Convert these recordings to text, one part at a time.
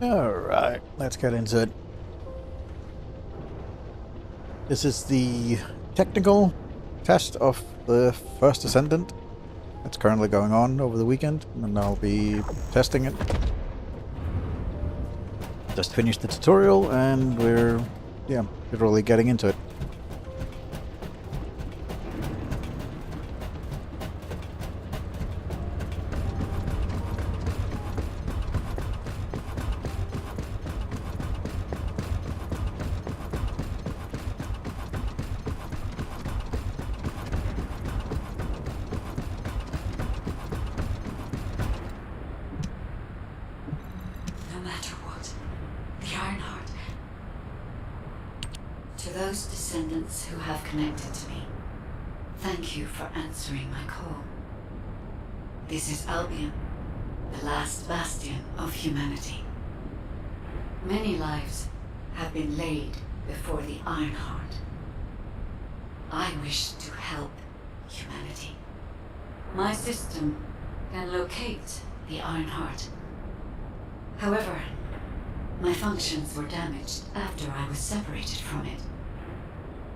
Alright, let's get into it. This is the technical test of the First Descendant that's currently going on over the weekend, and I'll be testing it. Just finished the tutorial and we're, literally getting into it. To those descendants who have connected to me, thank you for answering my call. This is Albion, the last bastion of humanity. Many lives have been laid before the Ironheart. I wish to help humanity. My system can locate the Ironheart. However, my functions were damaged after I was separated from it.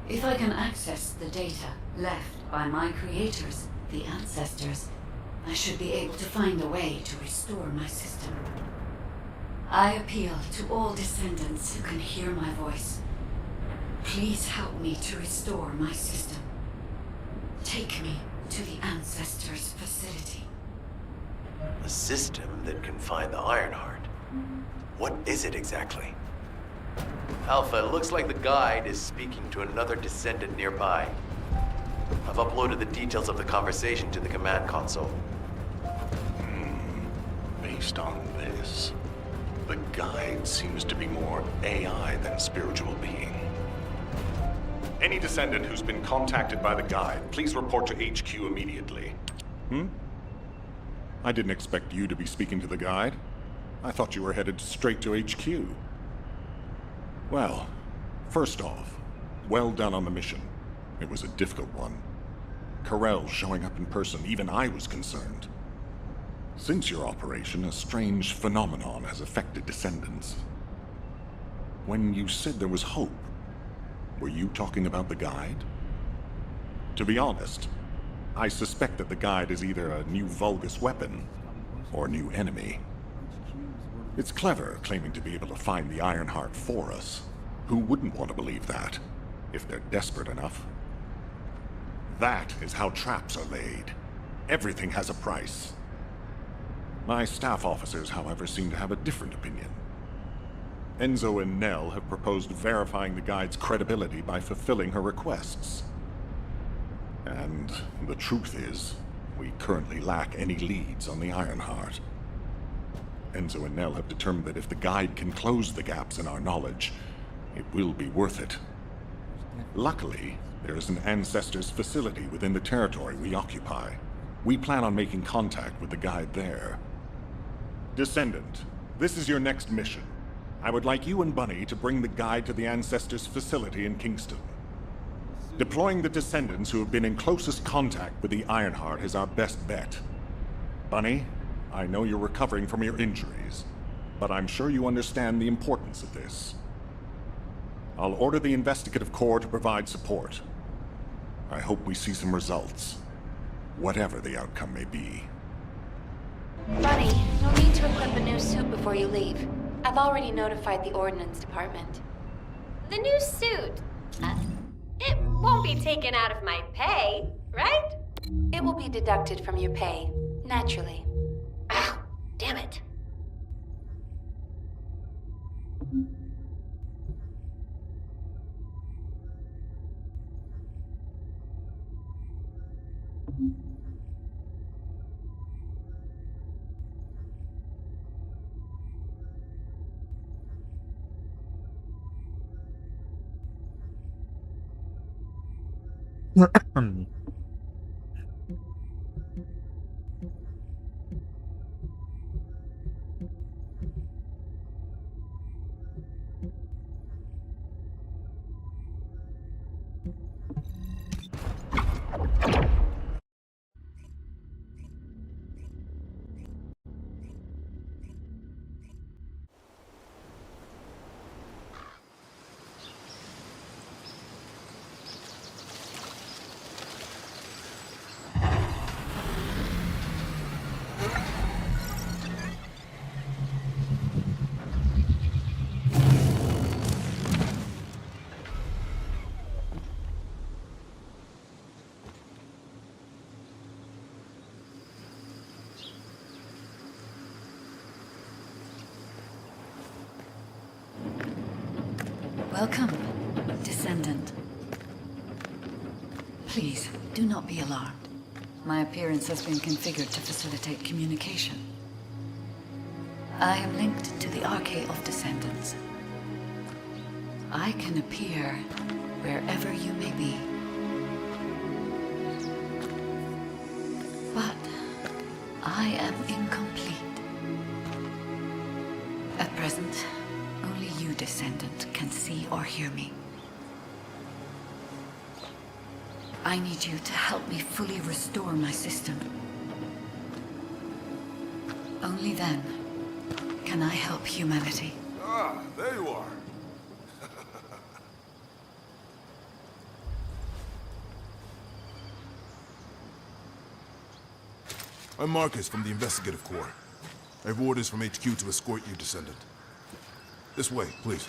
If I can access the data left by my creators, the ancestors, I should be able to find a way to restore my system. I appeal to all descendants who can hear my voice. Please help me to restore my system. Take me to the ancestors' facility. A system that can find the Ironheart? What is it exactly? Alpha, it looks like the guide is speaking to another descendant nearby. I've uploaded the details of the conversation to the command console. Based on this, the guide seems to be more AI than spiritual being. Any descendant who's been contacted by the guide, please report to HQ immediately. I didn't expect you to be speaking to the guide. I thought you were headed straight to HQ. Well, first off, well done on the mission. It was a difficult one. Karel showing up in person, even I was concerned. Since your operation, a strange phenomenon has affected descendants. When you said there was hope, were you talking about the guide? To be honest, I suspect that the guide is either a new Vulgus weapon or a new enemy. It's clever claiming to be able to find the Ironheart for us. Who wouldn't want to believe that, if they're desperate enough? That is how traps are laid. Everything has a price. My staff officers, however, seem to have a different opinion. Enzo and Nell have proposed verifying the guide's credibility by fulfilling her requests. And the truth is, we currently lack any leads on the Ironheart. Enzo and Nell have determined that if the guide can close the gaps in our knowledge, it will be worth it. Luckily, there is an Ancestors facility within the territory we occupy. We plan on making contact with the guide there. Descendant, this is your next mission. I would like you and Bunny to bring the guide to the Ancestors facility in Kingston. Deploying the Descendants who have been in closest contact with the Ironheart is our best bet. Bunny, I know you're recovering from your injuries, but I'm sure you understand the importance of this. I'll order the Investigative Corps to provide support. I hope we see some results, whatever the outcome may be. Bunny, you'll need to equip a new suit before you leave. I've already notified the Ordnance Department. The new suit? It won't be taken out of my pay, right? It will be deducted from your pay, naturally. Ow, damn it. Welcome, Descendant. Please, do not be alarmed. My appearance has been configured to facilitate communication. I am linked to the Arcade of Descendants. I can appear wherever you may be. But I am incomplete. At present, only you, Descendant, can see or hear me. I need you to help me fully restore my system. Only then can I help humanity. Ah, there you are. I'm Marcus from the Investigative Corps. I have orders from HQ to escort you, Descendant. This way, please.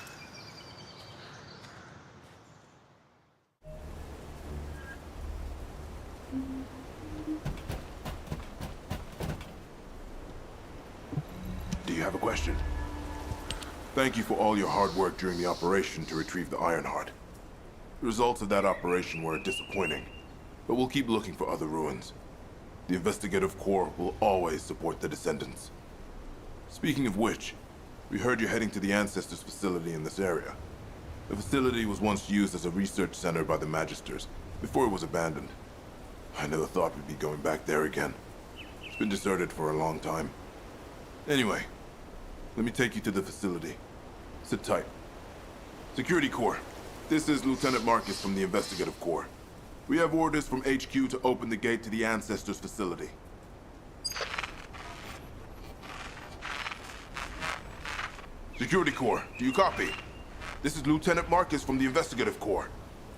Do you have a question? Thank you for all your hard work during the operation to retrieve the Ironheart. The results of that operation were disappointing, but we'll keep looking for other ruins. The Investigative Corps will always support the Descendants. Speaking of which, we heard you're heading to the Ancestors facility in this area. The facility was once used as a research center by the Magisters, before it was abandoned. I never thought we'd be going back there again. It's been deserted for a long time. Anyway, let me take you to the facility. Sit tight. Security Corps, this is Lieutenant Marcus from the Investigative Corps. We have orders from HQ to open the gate to the Ancestors facility. Security Corps, do you copy? This is Lieutenant Marcus from the Investigative Corps.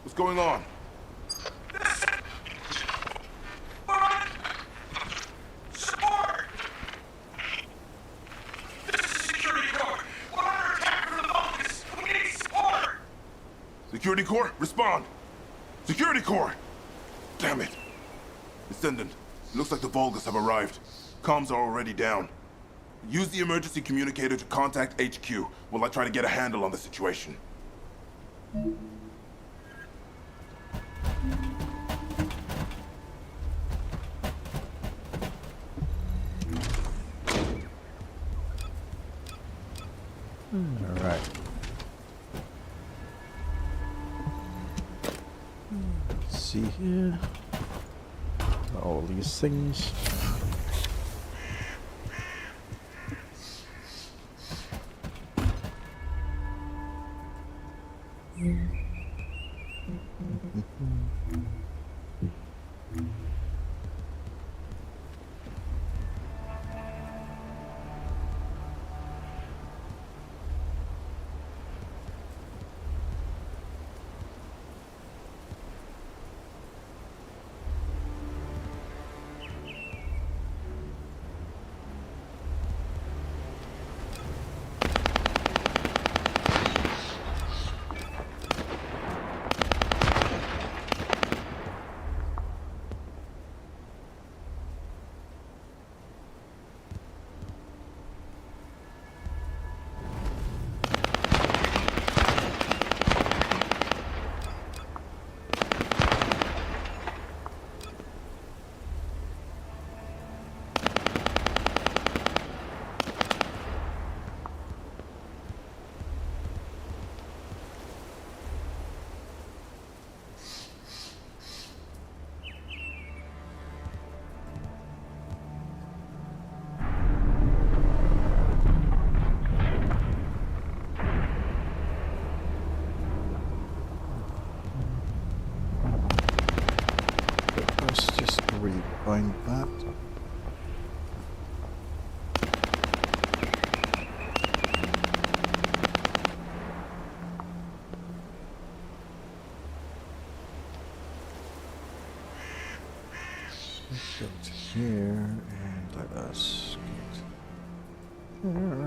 What's going on? Support! This is Security Corps. We're under attack from the Vulcans. We need support! Security Corps, respond! Security Corps! Damn it! Descendant, it looks like the Vulgus have arrived. Comms are already down. Use the emergency communicator to contact HQ while I try to get a handle on the situation. All right. Let's see here. All these things. Let's just rebind that. Let's get here and let us get here.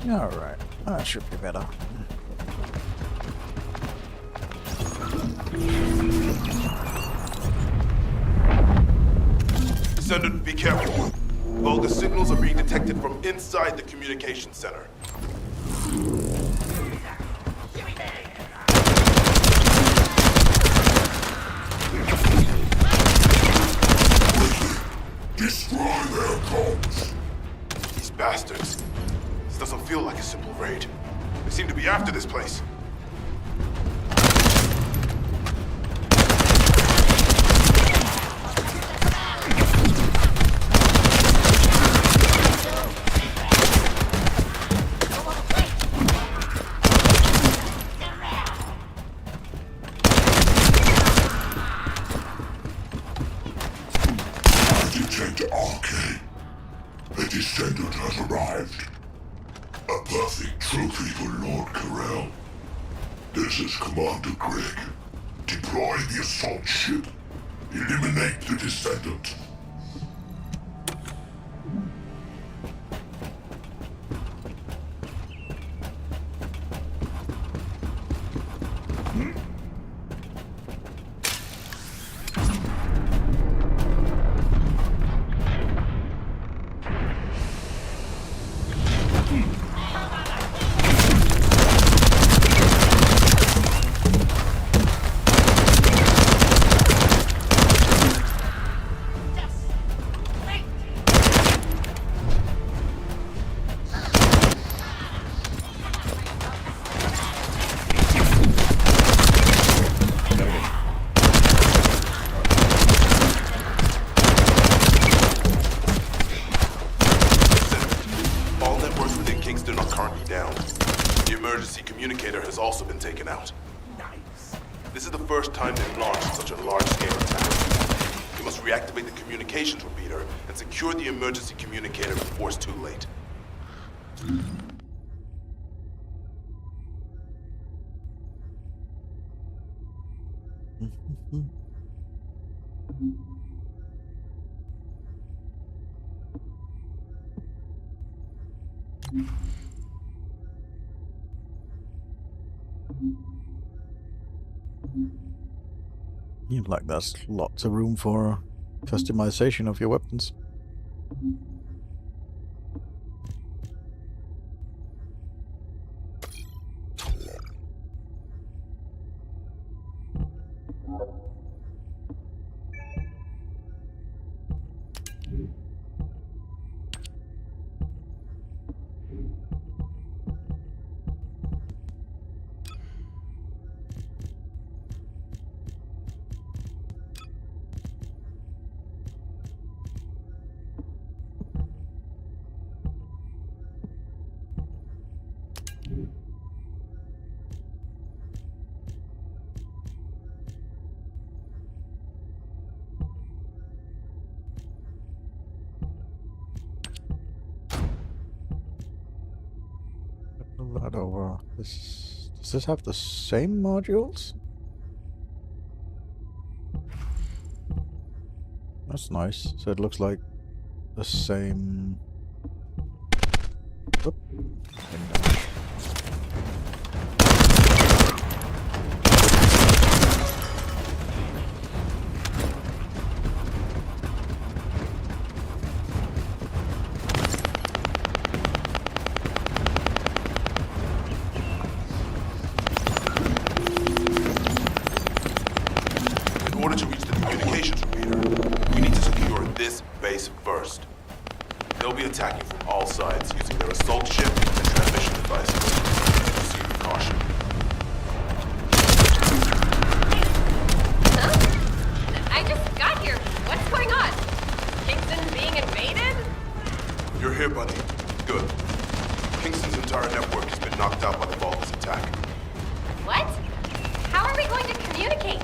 Alright, that should be better. Descendant, be careful. Vulgus signals are being detected from inside the communication center. Destroy their comms. These bastards. This doesn't feel like a simple raid. They seem to be after this place. Detect RK. The Descendant has arrived. A perfect trophy for Lord Carell. This is Commander Greg. Deploy the assault ship. Eliminate the Descendant. Communicator has also been taken out. Nice. This is the first time they've launched such a large-scale attack. You must reactivate the communications repeater and secure the emergency communicator before it's too late. Yeah, like there's lots of room for customization of your weapons. That over. Does this have the same modules? That's nice. So it looks like the same. Oop. In order to reach the communications repeater, we need to secure this base first. They'll be attacking from all sides using their assault ship and transmission devices. Proceed with caution. Huh? I just got here. What's going on? Kingston being invaded? You're here, buddy. Good. Kingston's entire network has been knocked out by the Vulgus attack. What? How are we going to communicate?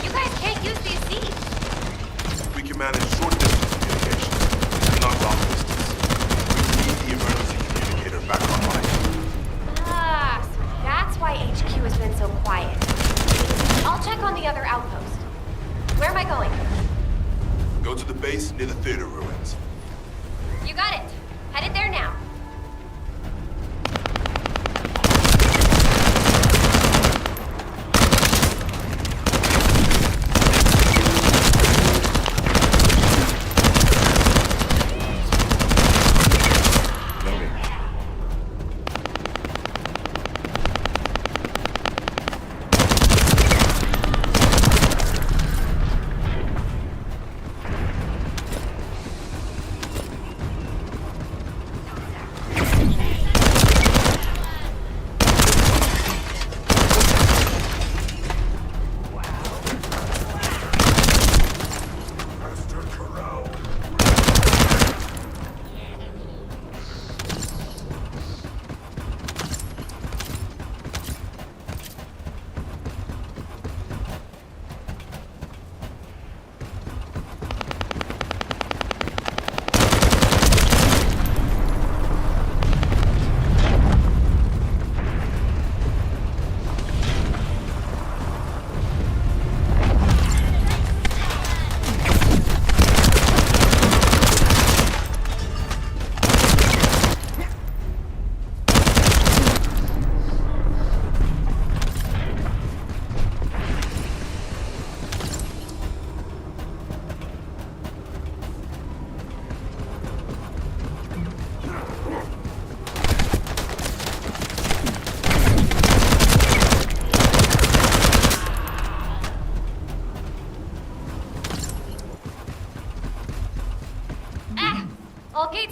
You guys can't use these seeds. We can manage short-distance communications, not long distance. We need the emergency communicator back online. Ah, so that's why HQ has been so quiet. I'll check on the other outpost. Where am I going? Go to the base near the theater ruins. You got it. Headed there now.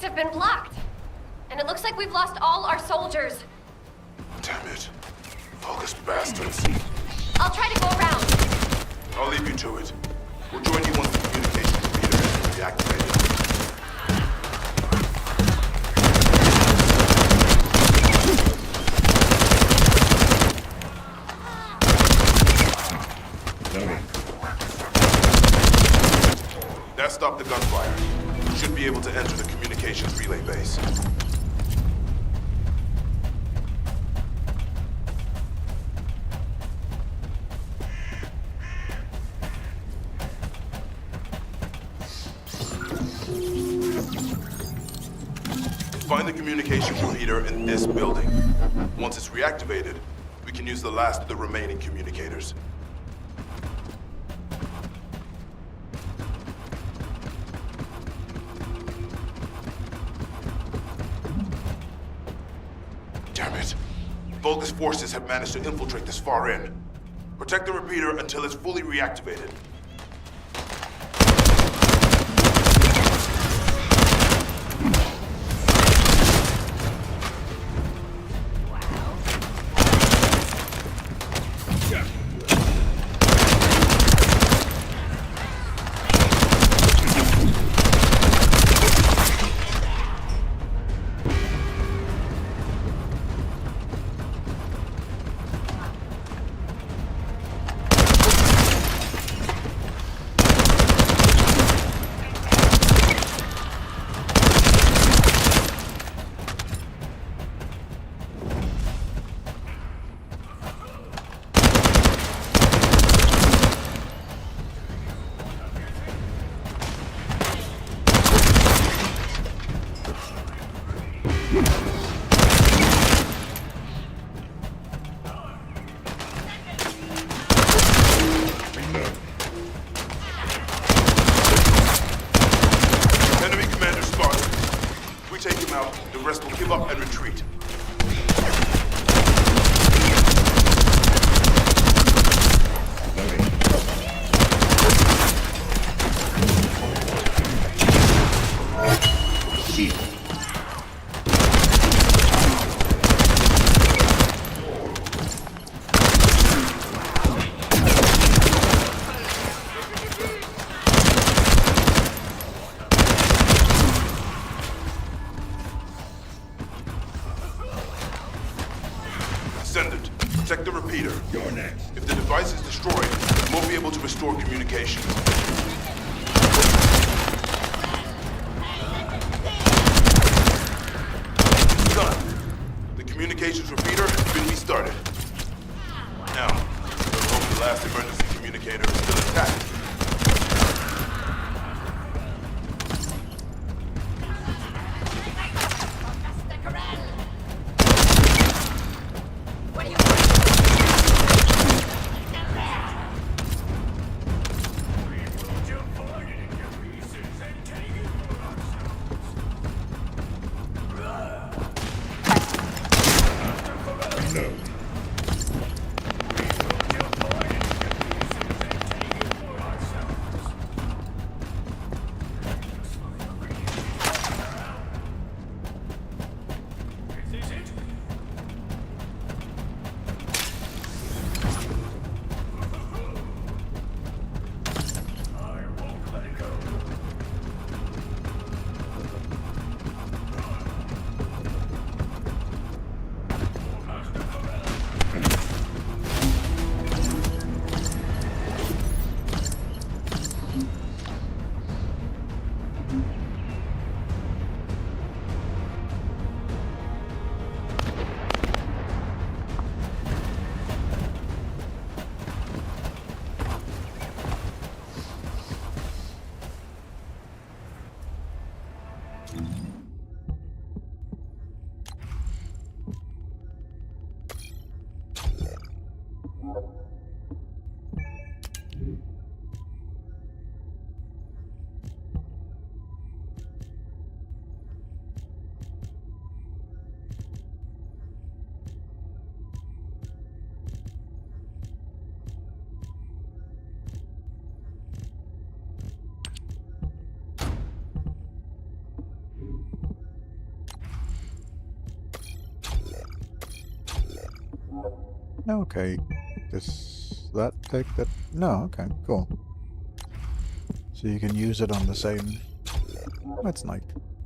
have been blocked. And it looks like we've lost all our soldiers. Damn it. Focus bastards. I'll try to go around. I'll leave you to it. We'll join you once the communication repeater has been reactivated. That stopped the gunfire. You should be able to enter the communications relay base. Find the communications repeater in this building. Once it's reactivated, we can use the last of the remaining communicators. Damn it. Vulgus forces have managed to infiltrate this far in. Protect the repeater until it's fully reactivated. Enemy commander spotted. If we take him out, the rest will give up and retreat. Descendant, protect the repeater. You're next. If the device is destroyed, we won't be able to restore communication. Done. The communications repeater has been restarted. Now, let's hope the last emergency communicator is still intact. No. Okay. Does that take that? No, okay, cool. So you can use it on the same... That's nice.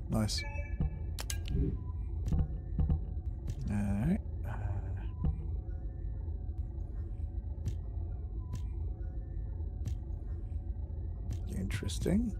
Nice. Alright. Interesting.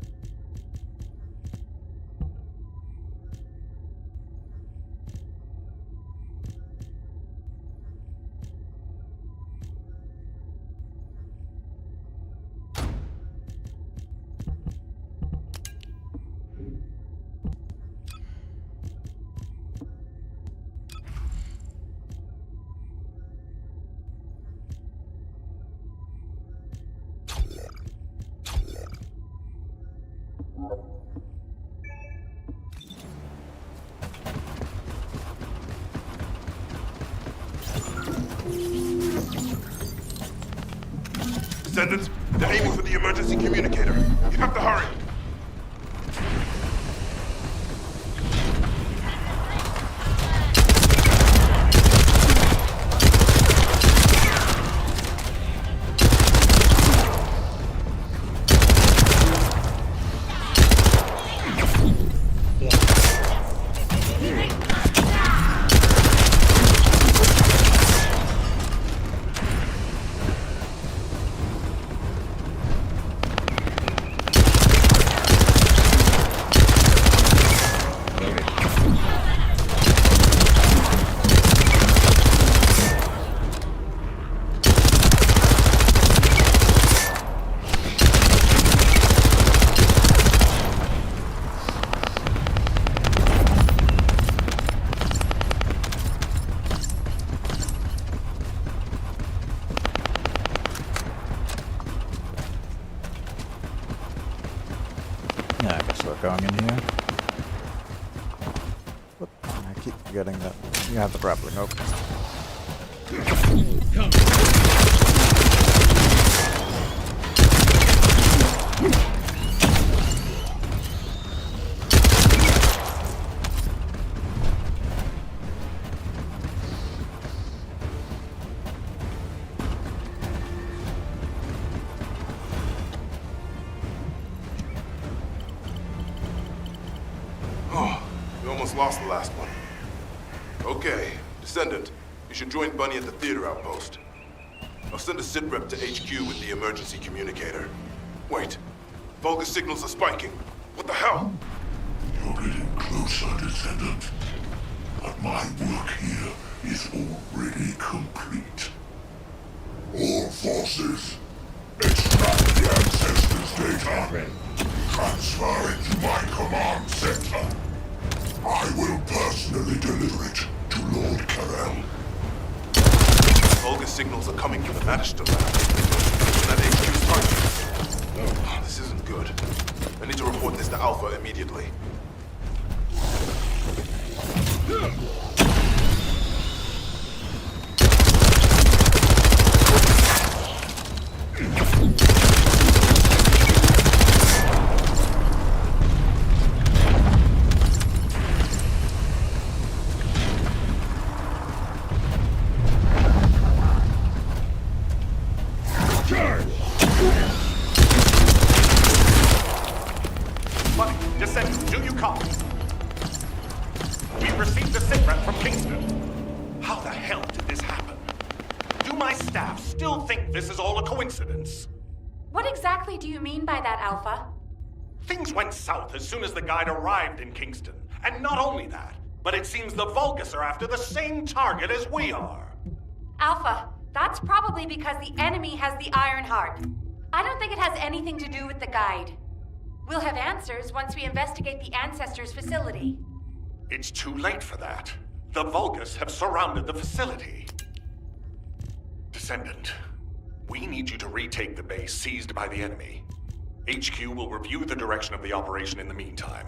Descendants, they're aiming for the emergency communicator. You have to hurry. Yeah, I guess we're going in here. What? I keep forgetting that you have the grappling hook. We almost lost the last one. Okay, Descendant, you should join Bunny at the theater outpost. I'll send a sit rep to HQ with the emergency communicator. Wait, Vulgus signals are spiking. What the hell? You're getting closer, Descendant. But my work here is already complete. All forces, extract the ancestors' data. Transfer it to my command center. I will personally deliver it to Lord Carell. Vulgus signals are coming from the Magister lab. That HQ's target. Oh, this isn't good. I need to report this to Alpha immediately. Bunny, Descendant, do you copy? We've received a sitrep from Kingston. How the hell did this happen? Do my staff still think this is all a coincidence? What exactly do you mean by that, Alpha? Things went south as soon as the guide arrived in Kingston. And not only that, but it seems the Vulgus are after the same target as we are. Alpha, that's probably because the enemy has the Iron Heart. I don't think it has anything to do with the guide. We'll have answers once we investigate the Ancestors' facility. It's too late for that. The Vulgus have surrounded the facility. Descendant, we need you to retake the base seized by the enemy. HQ will review the direction of the operation in the meantime.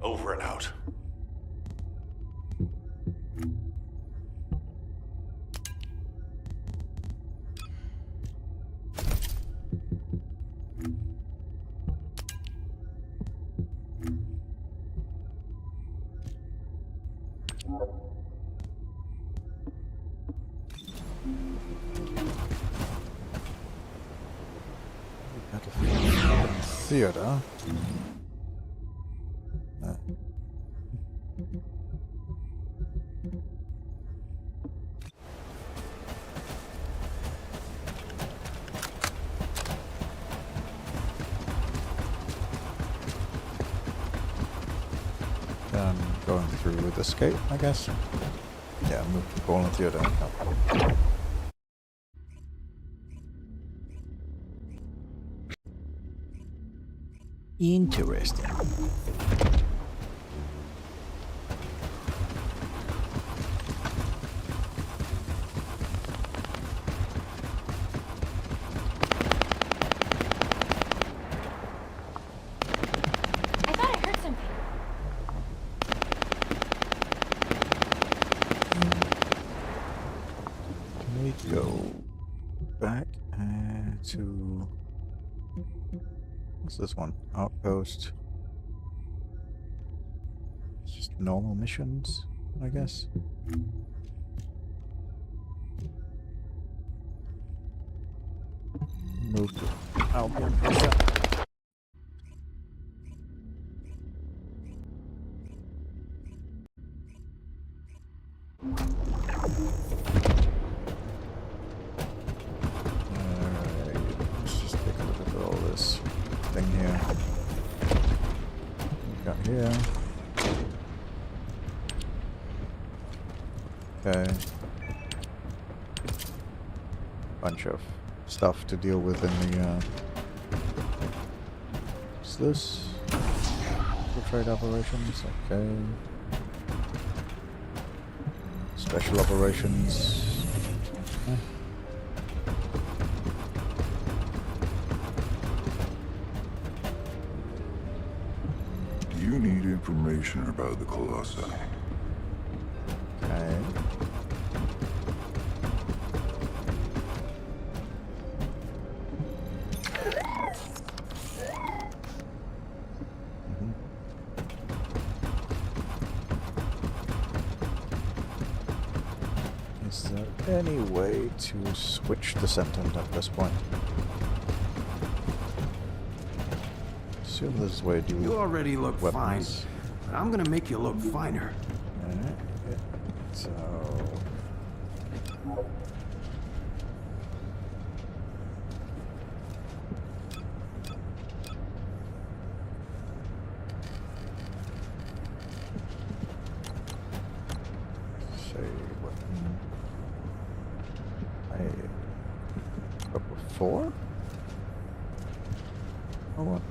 Over and out. Battlefield Theater. Going through with escape, I guess. Yeah, move to Ball and Theater. Oh. Interesting. I thought I heard something. Can we go back to... What's this one? Outpost. It's just normal missions, I guess. Move to Albion for a sec. Alright, let's just take a look at all this thing here. We got here. Okay. Bunch of stuff to deal with in the what's this? For trade operations, okay. Special operations. Okay. Do you need information about the Colossi? Okay. Is there any way to switch Descendant at this point? Assume there's a way to do You already look fine. weapons. But I'm gonna make you look finer. Alright, yeah. So... say weapon... Up with 4? Or what?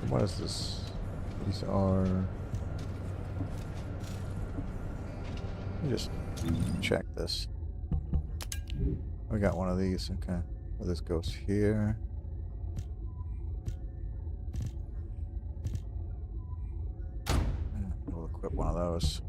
What is this? These are... Let me just check this. We got one of these, okay. Well, this goes here. We'll equip one of those.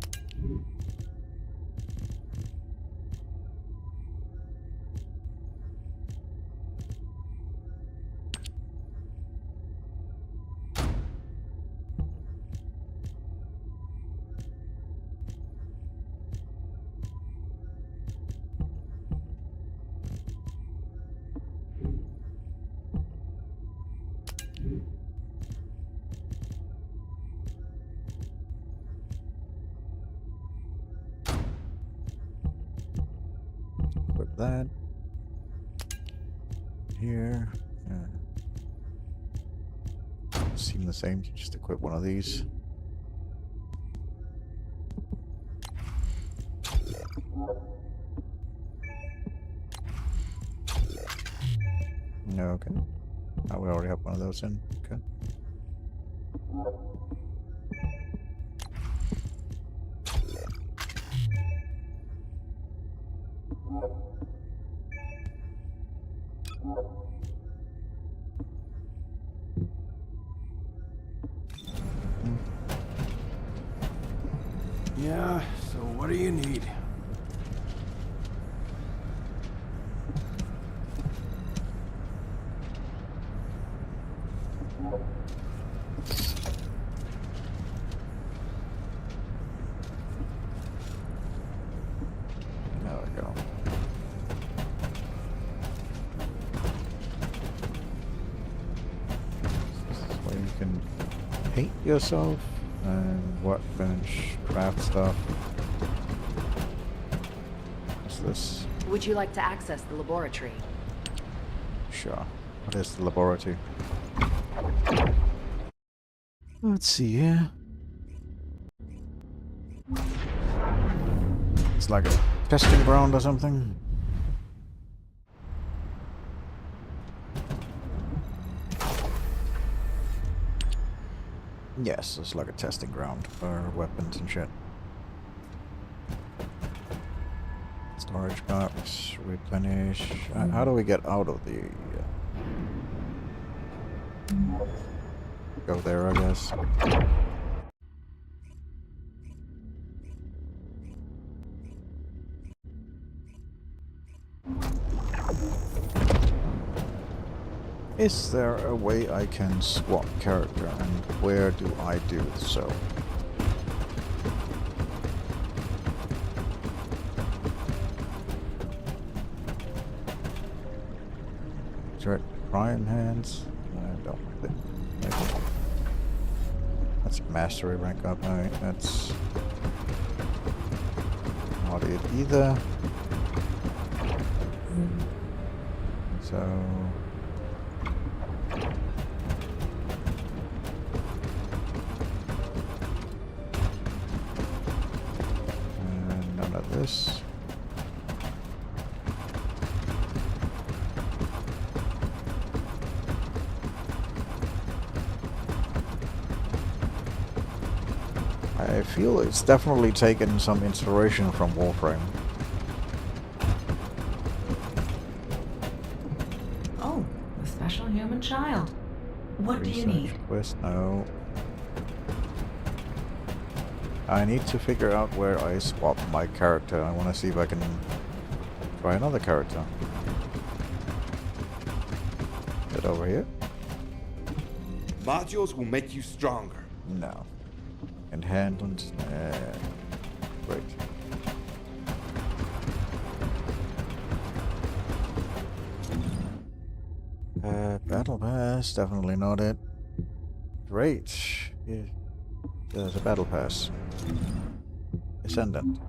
Equip that. Here. Seem the same, just equip one of these. No, okay. Oh, we already have one of those in. Okay. Yeah, so what do you need? paint yourself and workbench, craft stuff. What's this? Would you like to access the laboratory? Sure. What is the laboratory? Let's see here. It's like a testing ground or something. Yes, it's like a testing ground for weapons and shit. Storage box, replenish. How do we get out of the... go there, I guess. Is there a way I can swap character, and where do I do so? Insert prime hands. I don't think. Maybe. That's mastery rank up. Alright, that's not it either. So. This. I feel it's definitely taken some inspiration from Warframe. Oh, a special human child. What do you need? Quest, no. I need to figure out where I swap my character. I want to see if I can try another character. Is it over here? Modules will make you stronger. No. And handled. Great. Battle pass, definitely not it. Great. Yeah. There's a battle pass. Descendant.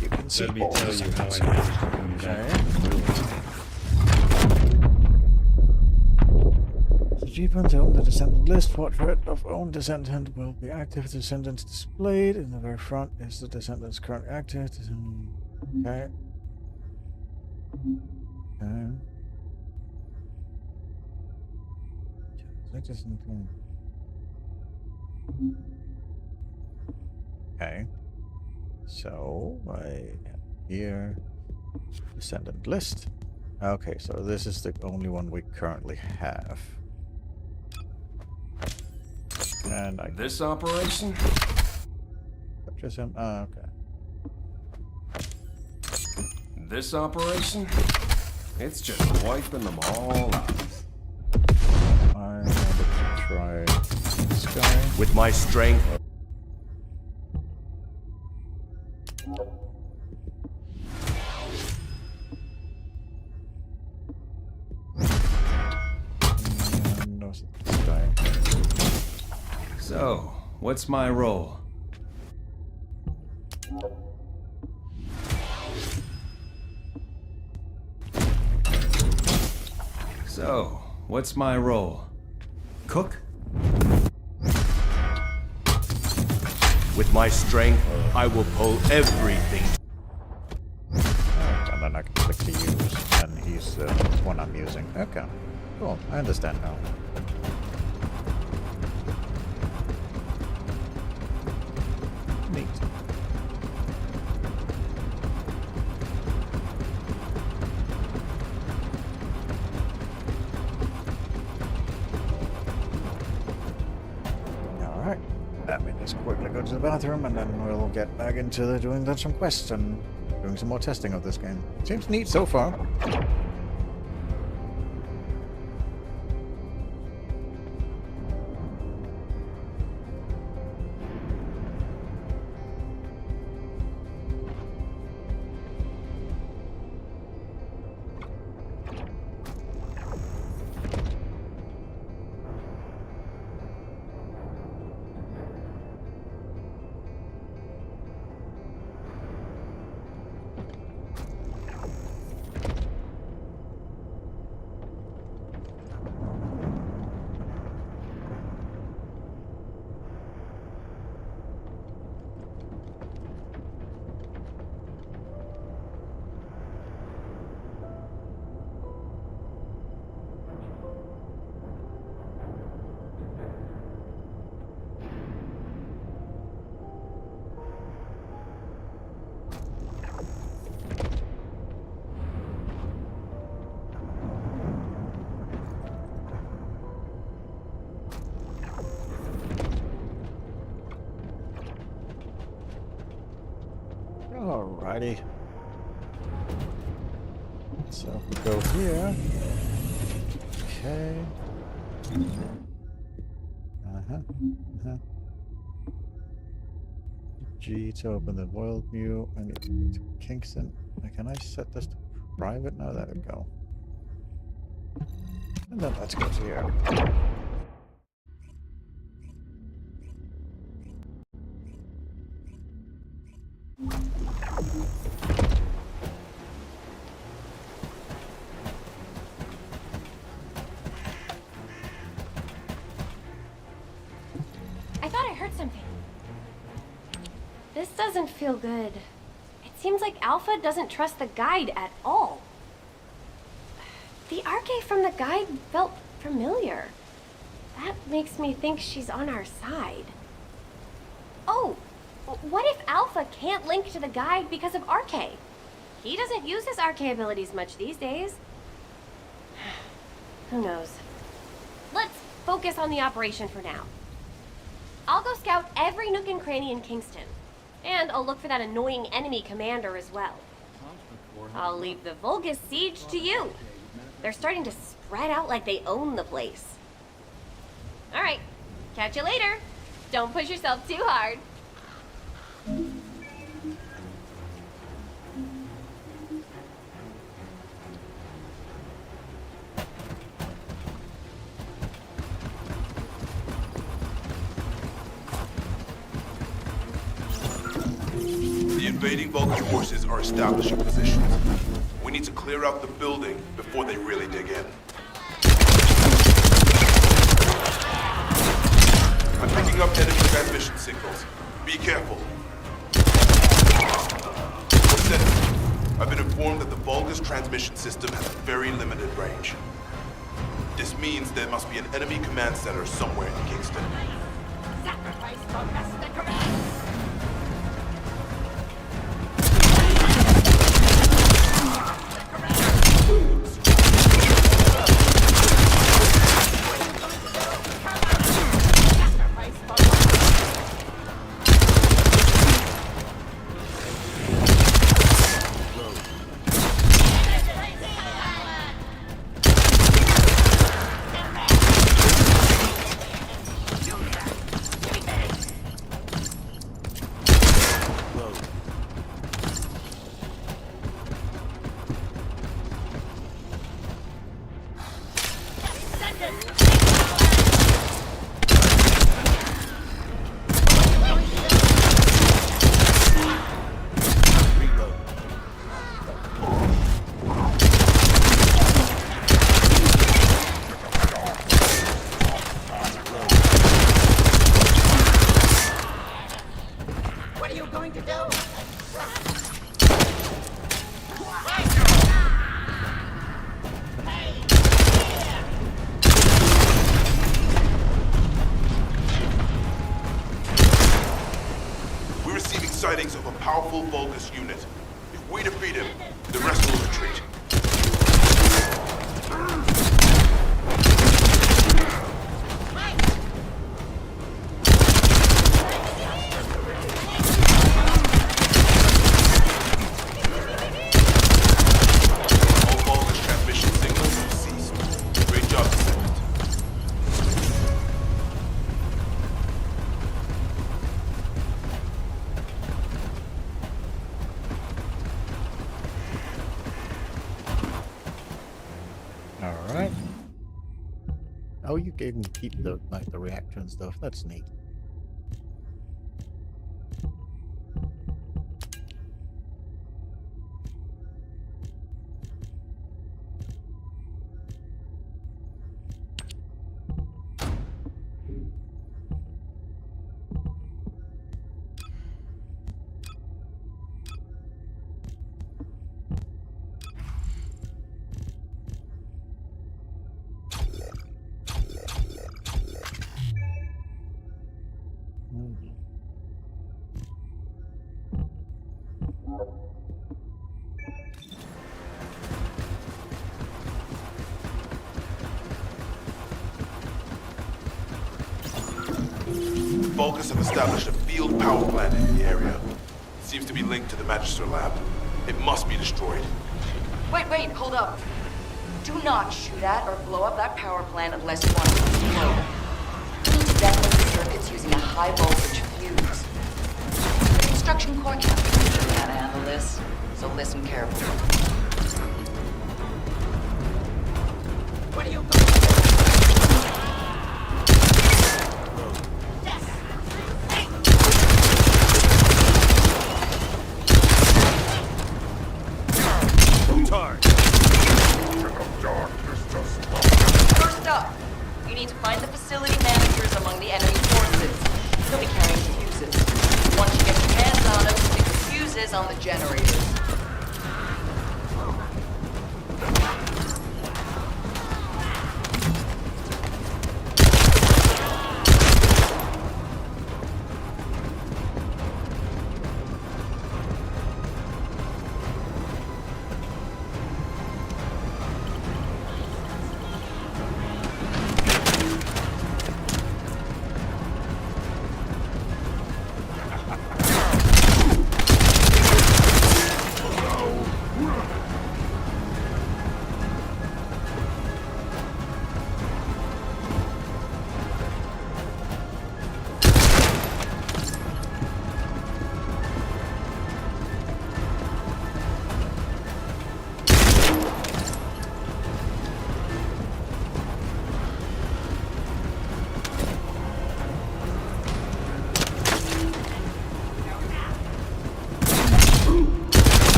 You can see. Let me tell you how I managed to do that. The G-Pun's own the Descendant list. Portrait of own Descendant will be active. Descendants displayed. In the very front is the Descendant's current active. Okay. Okay. Okay. So I have here Descendant list. Okay, so this is the only one we currently have. And I This operation? purchase him. Okay. This operation? It's just wiping them all out. I wanted to try this guy. With my strength. And was it this guy? So, what's my role? So, what's my role? Cook? With my strength, I will pull everything. And then I can click to use, and he's the one I'm using. Okay. Cool, I understand now. Neat. Alright. Let me just quickly go to the bathroom and then we'll get back into doing some quests and doing some more testing of this game. Seems neat so far. Alrighty. So we go here. Okay. G to open the world view. I need to go to Kingston. Can I set this to private now? There we go. And then let's go to here. I thought I heard something. This doesn't feel good. It seems like Alpha doesn't trust the guide at all. The arche from the guide felt familiar. That makes me think she's on our side. Oh, what if Alpha can't link to the guide because of arche? He doesn't use his arche abilities much these days. Who knows? Let's focus on the operation for now. I'll go scout every nook and cranny in Kingston. And I'll look for that annoying enemy commander as well. I'll leave the Vulgus siege to you. They're starting to spread out like they own the place. Alright, catch you later. Don't push yourself too hard. The invading Vulcan forces are establishing positions. We need to clear out the building before they really dig in. I'm picking up enemy transmission signals. Be careful. Descendant, I've been informed that the Vulgus transmission system has a very limited range. This means there must be an enemy command center somewhere in Kingston. Sacrifice for Master Command! Sightings of a powerful Vulgus unit. If we defeat him, the rest will retreat. All Vulgus transmission signals have ceased. Great job, Descendant. Alright. Oh, you can keep the the reactor and stuff. That's neat. Vulgus have established a field power plant in the area. seems to be linked to the Magister lab. It must be destroyed. Wait, hold up. Do not shoot at or blow up that power plant unless you want it to explode. You need to detonate the circuits using a high voltage fuse. The construction core can't possibly handle this, so listen carefully. What are you doing? First up, you need to find the facility managers among the enemy forces. They'll be carrying fuses. Once you get your hands on them, stick the fuses on the generators.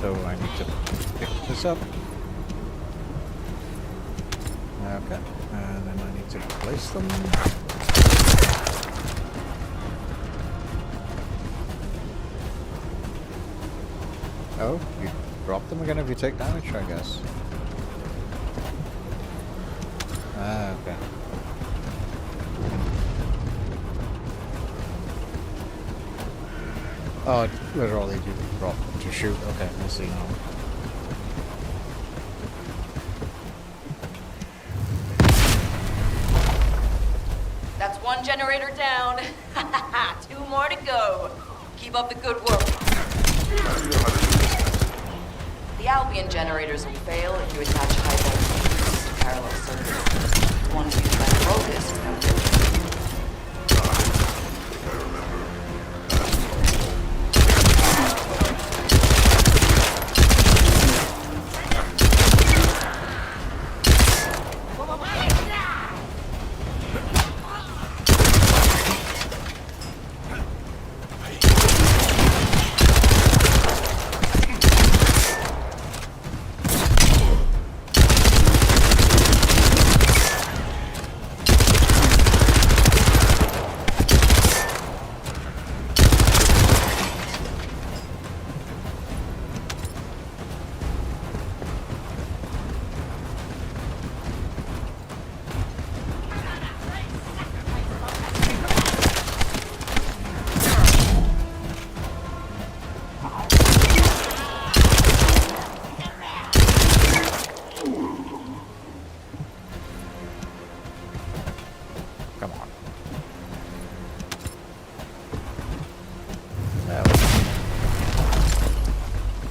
So I need to pick this up. Okay, and then I need to place them. Oh, you drop them again if you take damage, I guess. Ah, okay. Oh, it literally do drop to shoot. Okay, I see now. That's one generator down. Two more to go. Keep up the good work. The Albion generators will fail if you attach high voltage to parallel circuits. The ones used by Focus don't do it.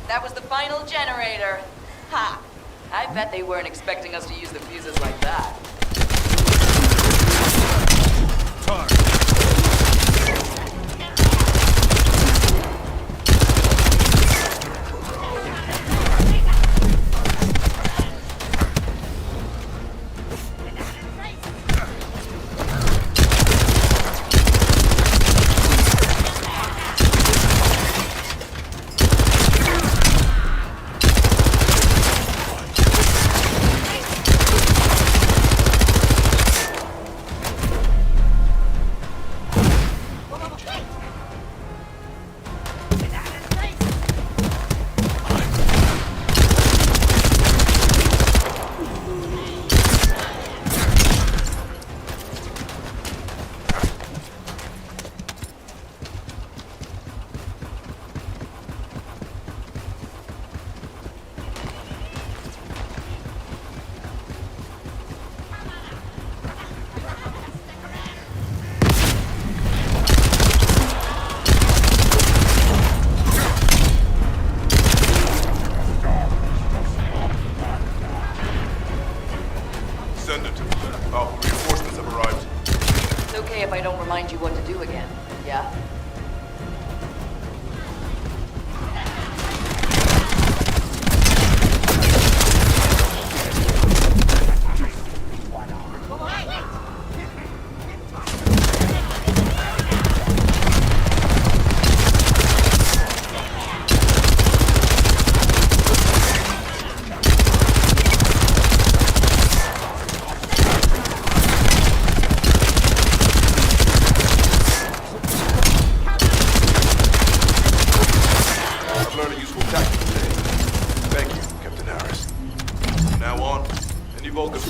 That was the final generator. Ha! I bet they weren't expecting us to use the fuses like that.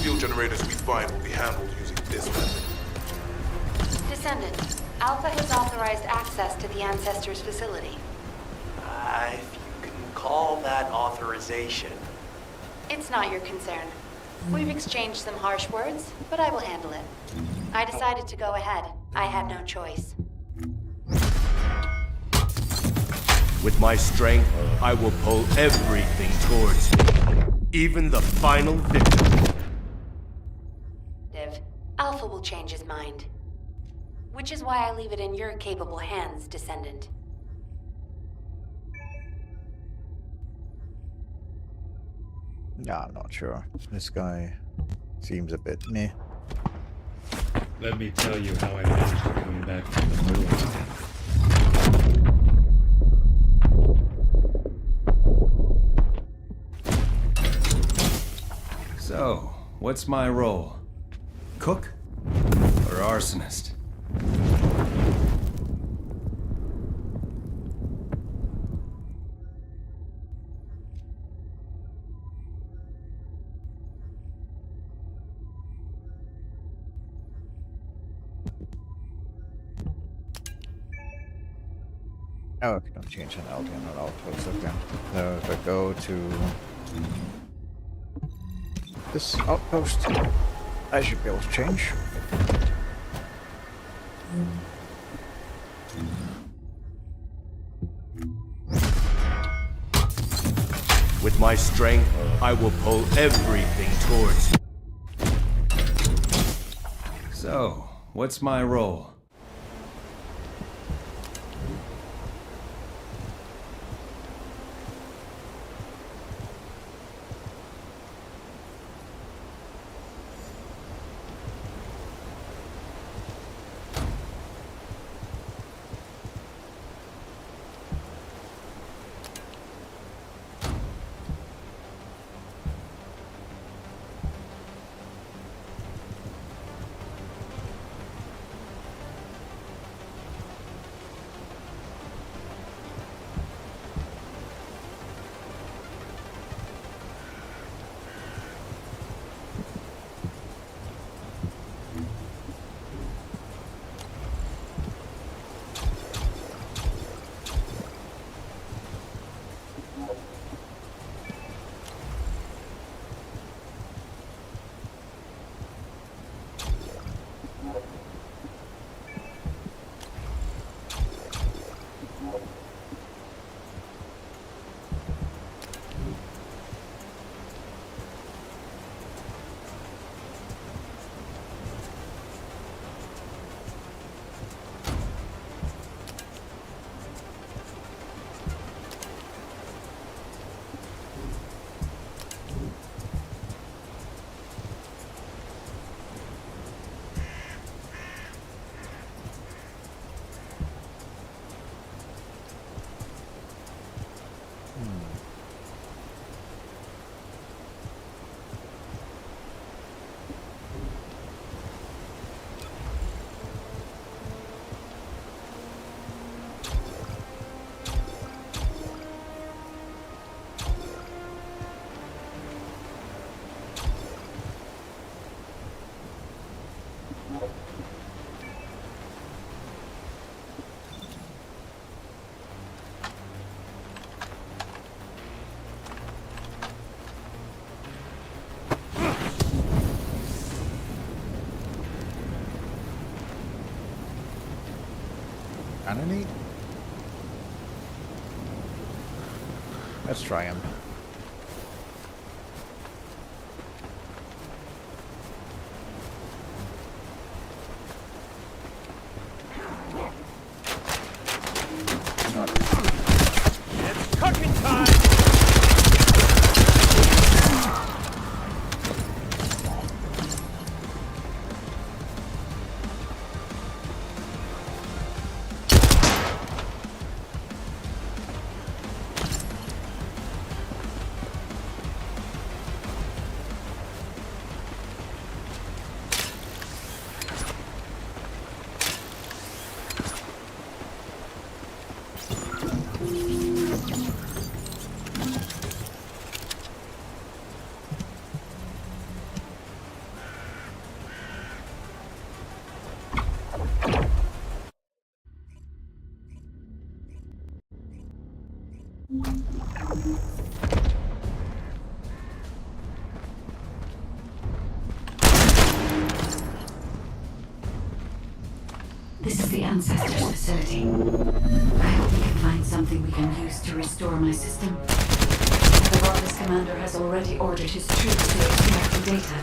fuel generators we find will be handled using this method. Descendant, Alpha has authorized access to the Ancestors' facility. If you can call that authorization. It's not your concern. We've exchanged some harsh words, but I will handle it. I decided to go ahead. I had no choice. With my strength, I will pull everything towards me. Even the final victim. Alpha will change his mind. Which is why I leave it in your capable hands, Descendant. Yeah, I'm not sure. This guy seems a bit meh. Let me tell you how I managed to come back from the ruins. So, what's my role? Cook? Or arsonist? Oh, I don't change an LD on an outpost again. So if I go to this outpost, I should be able to change. With my strength, I will pull everything towards me. So, what's my role? Cannon? Let's try him. It's cooking time! This is the Ancestors facility. I hope we can find something we can use to restore my system. The Vargas commander has already ordered his troops to extract the data.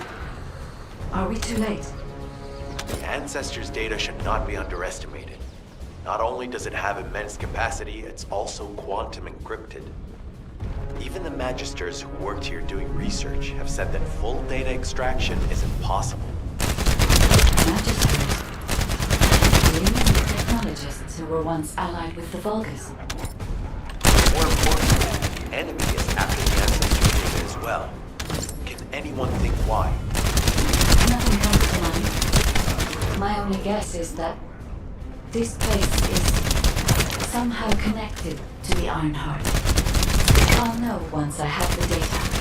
Are we too late? The Ancestors' data should not be underestimated. Not only does it have immense capacity, it's also quantum encrypted. Even the Magisters who worked here doing research have said that full data extraction is impossible. Magisters? Do you mean the technologists who were once allied with the Vulgus? More importantly, the enemy is after the Ancestors' data as well. Can anyone think why? Nothing comes to mind. My only guess is that this place is somehow connected to the Ironheart. I'll know once I have the data.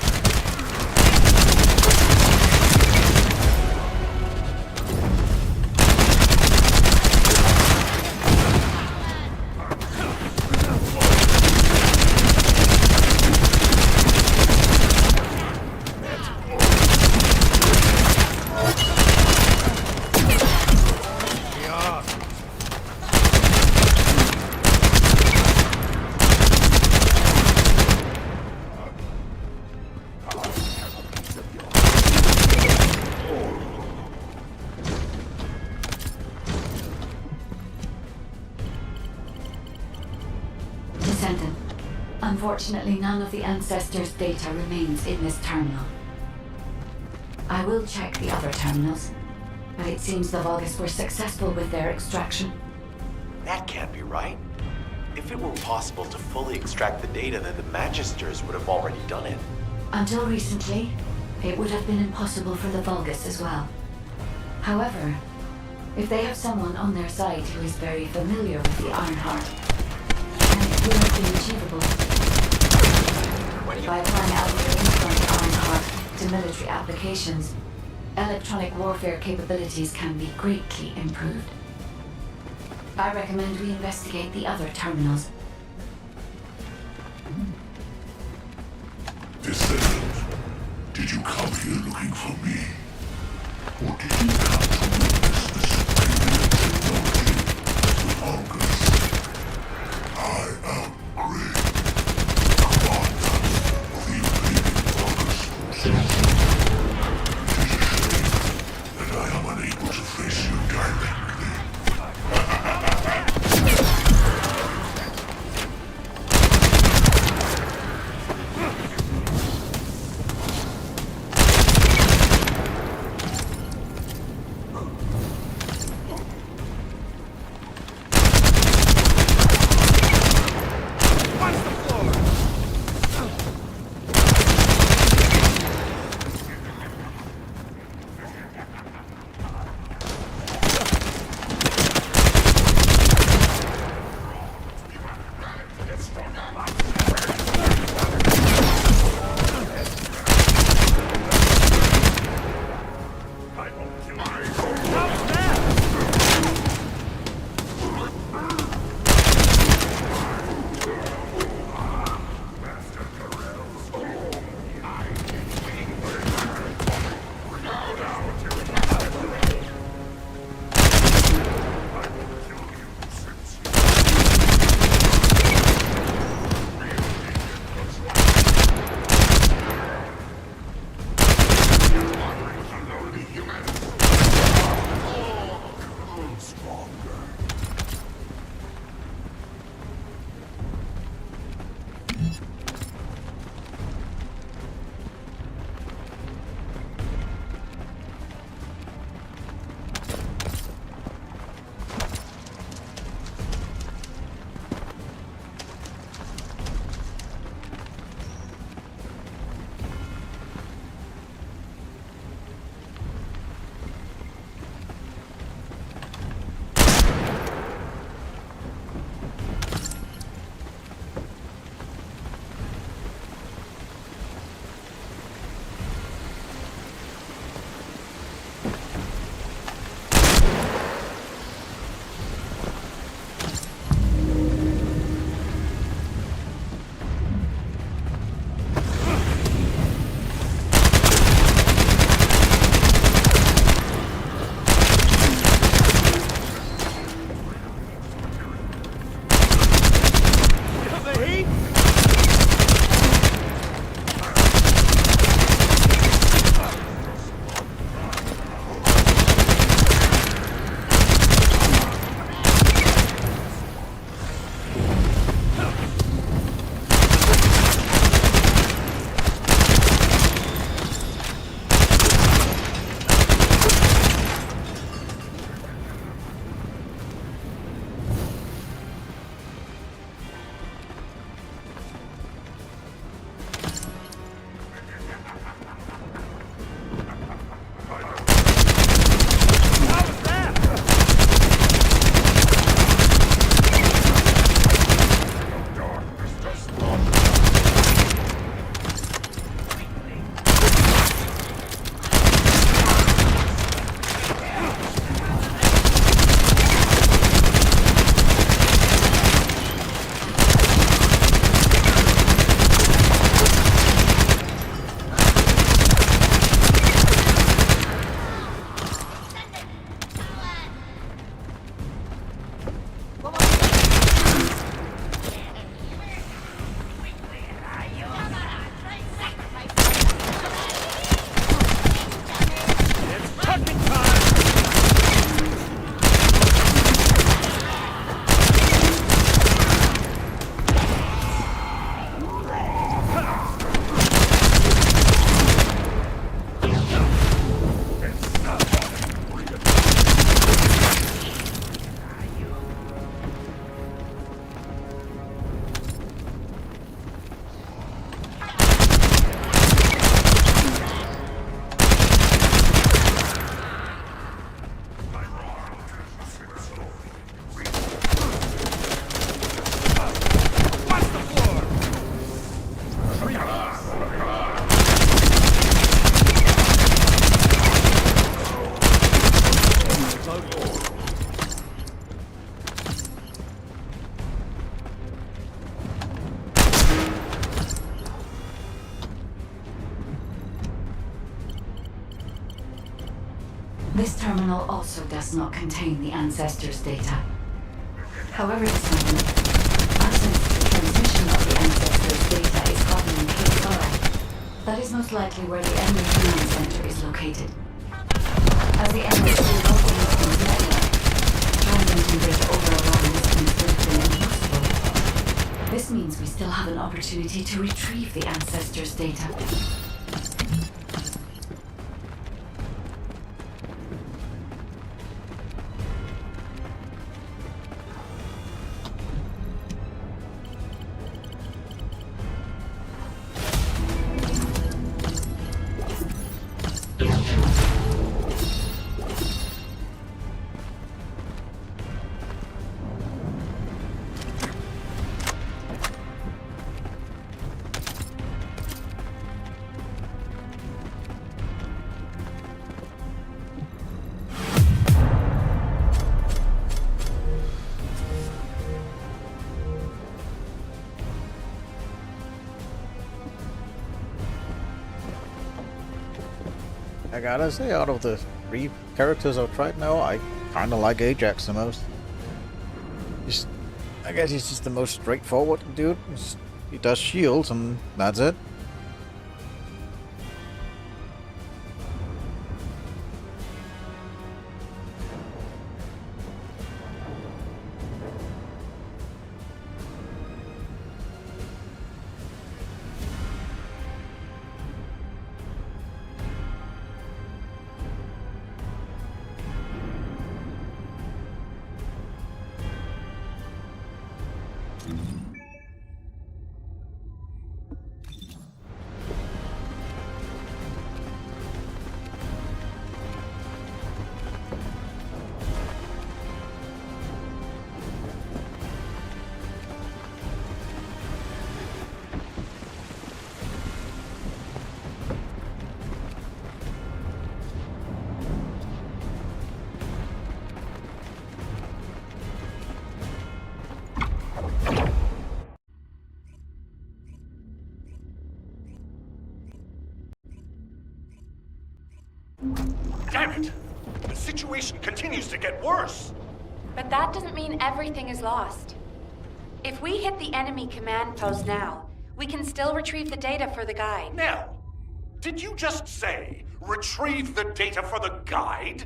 Descendant. Unfortunately, none of the Ancestors' data remains in this terminal. I will check the other terminals, but it seems the Vulgus were successful with their extraction. That can't be right. If it were possible to fully extract the data, then the Magisters would have already done it. Until recently, it would have been impossible for the Vulgus as well. However, if they have someone on their side who is very familiar with the Ironheart, then it will have been achievable. By applying algorithms from the Ironheart to military applications, electronic warfare capabilities can be greatly improved. I recommend we investigate the other terminals. Descendant, did you come here looking for me? Or did you come to witness the superior technology of the Vulgus? I am Greg, commander of the invading Vulgus forces. It is a shame that I am unable to face you directly. This terminal also does not contain the Ancestors' data. However, Descendant, access to transmission of the Ancestors' data is happening close by. That is most likely where the enemy command center is located. As the enemy is local systems network, transmitting data over a long distance would have been impossible. This means we still have an opportunity to retrieve the Ancestors' data. I gotta say, out of the 3 characters I've tried now, I kinda like Ajax the most. I guess he's just the most straightforward dude. He does shields and that's it. Damn it! The situation continues to get worse! But that doesn't mean everything is lost. If we hit the enemy command post now, we can still retrieve the data for the guide. Nell, did you just say, retrieve the data for the guide?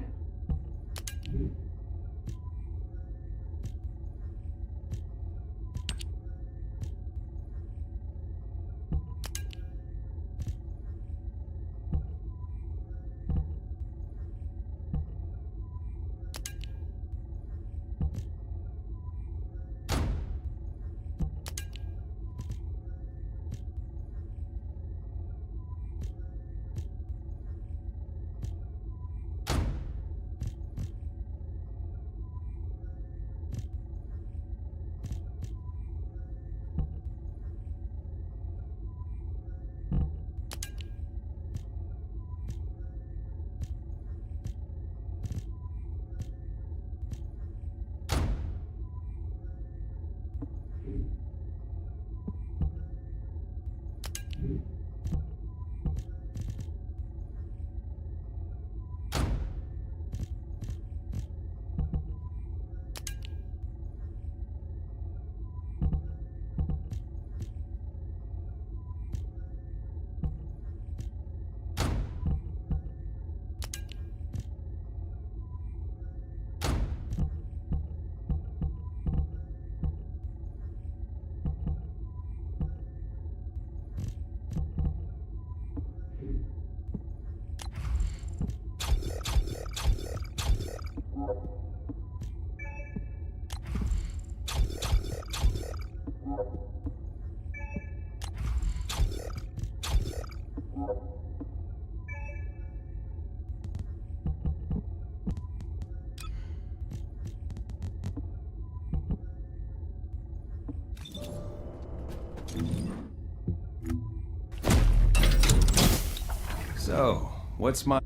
So, what's my...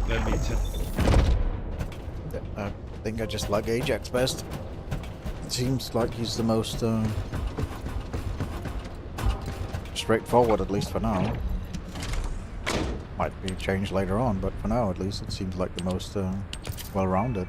Let me tell... I think I just like Ajax best. It seems like he's the most straightforward, at least for now. Might be changed later on, but for now at least it seems like the most well-rounded.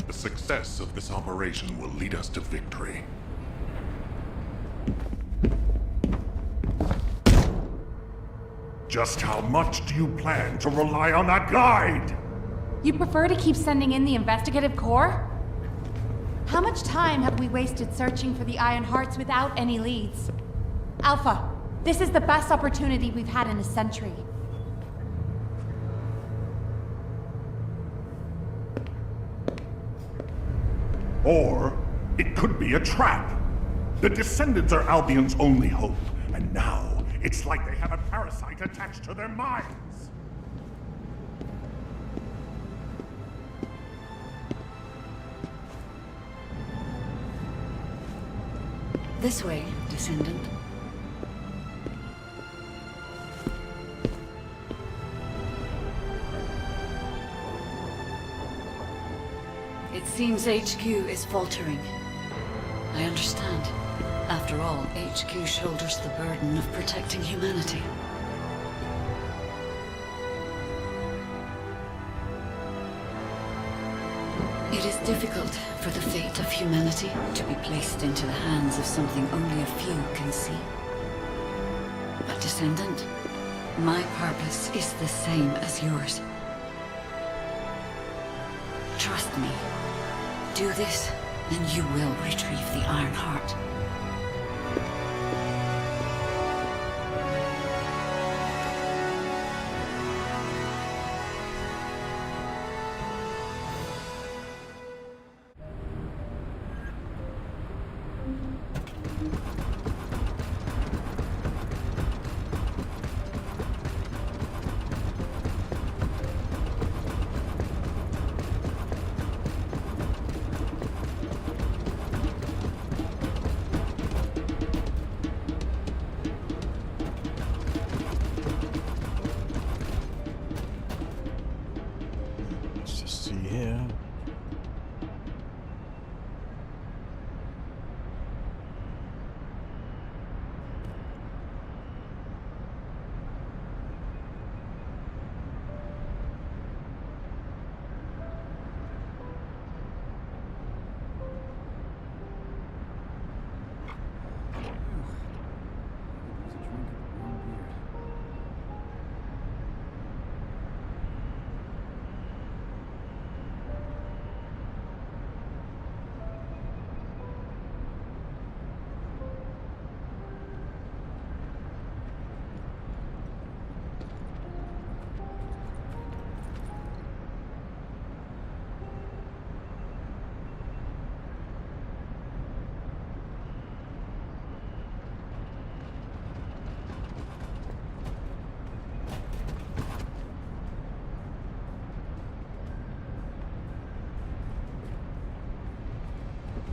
The success of this operation will lead us to victory. Just how much do you plan to rely on that guide? You prefer to keep sending in the investigative corps? How much time have we wasted searching for the Iron Hearts without any leads? Alpha, this is the best opportunity we've had in a century. Or it could be a trap. The Descendants are Albion's only hope, and now it's like they have a parasite attached to their minds. This way, Descendant. It seems HQ is faltering. I understand. After all, HQ shoulders the burden of protecting humanity. It is difficult for the fate of humanity to be placed into the hands of something only a few can see. But Descendant, my purpose is the same as yours. Trust me. Do this, and you will retrieve the Iron Heart.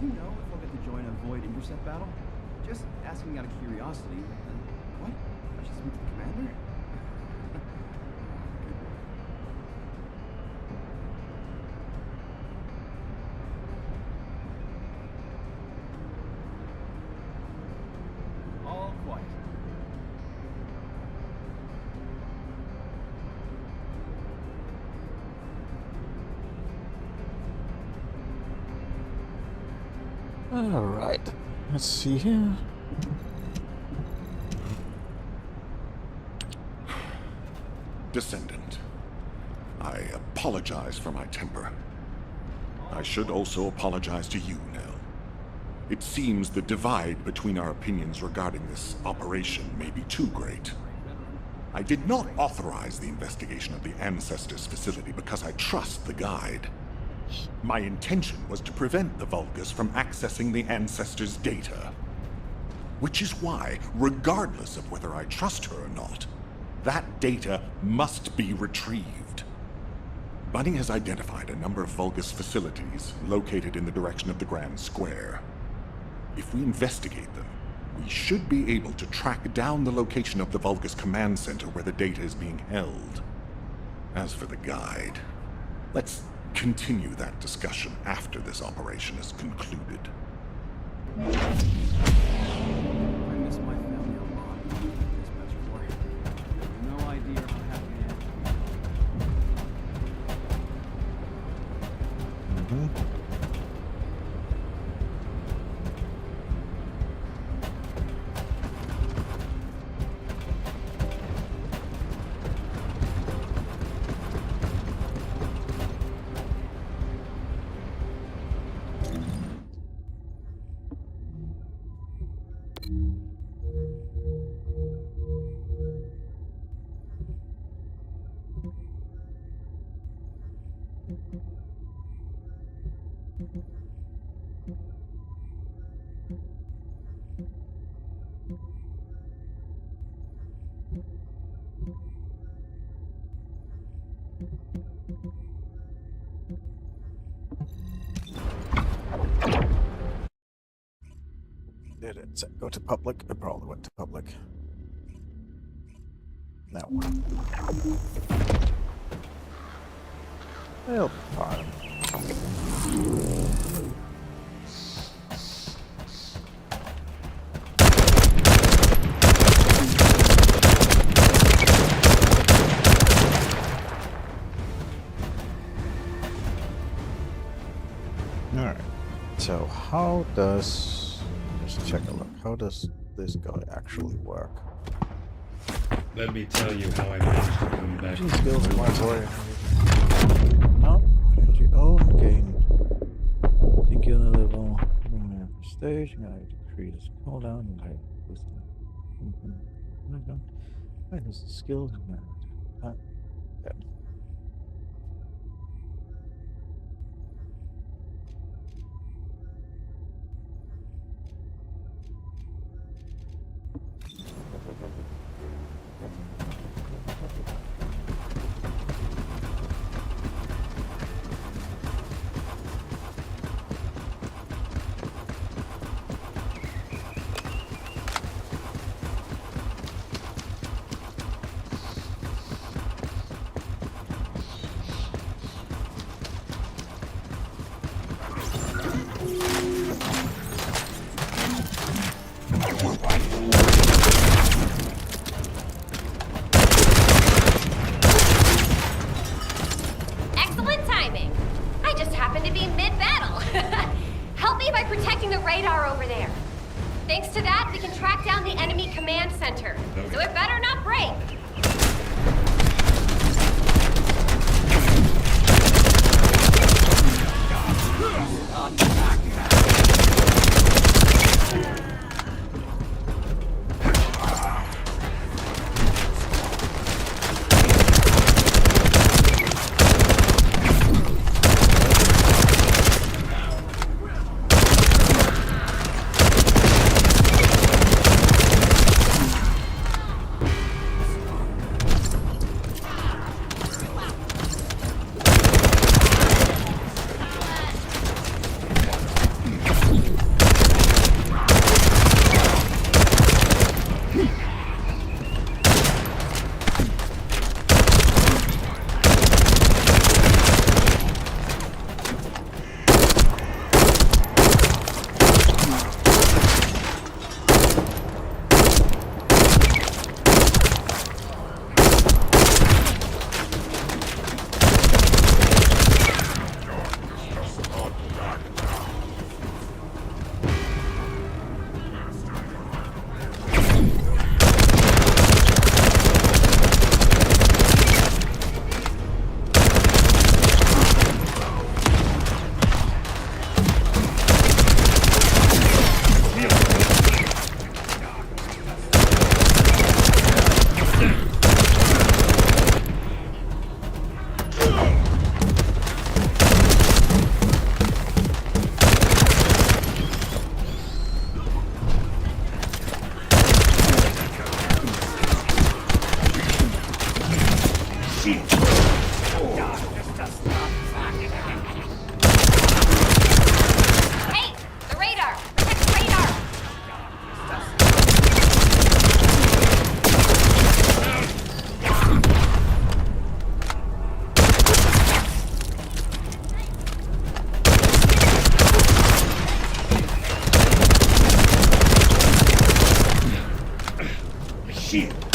you know if I'll get to join a Void intercept battle? Just asking out of curiosity. What? I should speak to the commander? All quiet. Alright, let's see here. Descendant, I apologize for my temper. I should also apologize to you, Nell. It seems the divide between our opinions regarding this operation may be too great. I did not authorize the investigation of the Ancestors' facility because I trust the guide. My intention was to prevent the Vulgus from accessing the Ancestors' data. Which is why, regardless of whether I trust her or not, that data must be retrieved. Bunny has identified a number of Vulgus facilities located in the direction of the Grand Square. If we investigate them, we should be able to track down the location of the Vulgus command center where the data is being held. As for the guide, let's continue that discussion after this operation is concluded. I miss my family a lot. Dispatch report. No idea how happy I am. Did it go to public? It probably went to public. Now what? Well, fine. Alright. So how does... Let's check a look. How does this guy actually work? Let me tell you how I managed to come back. Skills in my boy. No, energy. Oh, gain. Singular level. Stage. I decrease cooldown and I boost. Why does the skills matter? Yeah. Excellent timing. I just happened to be mid-battle. Help me by protecting the radar over there. Thanks to that, we can track down the enemy command center. So it better not break. shield.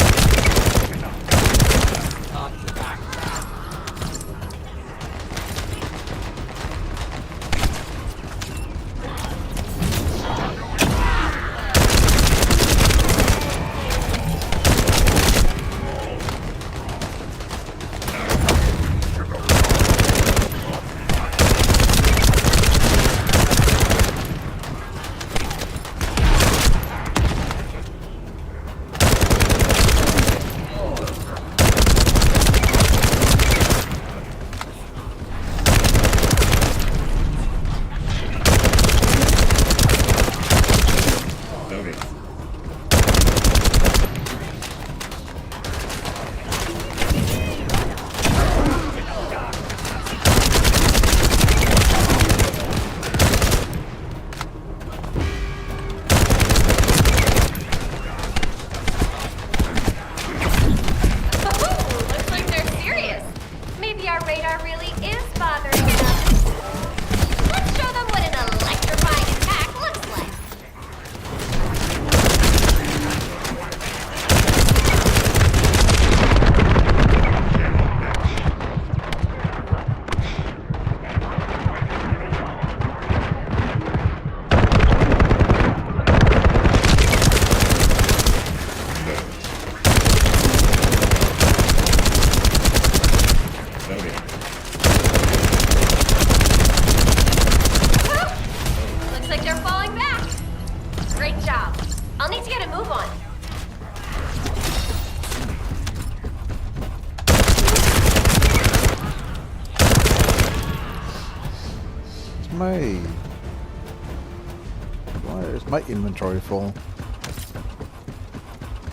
Why is my inventory full?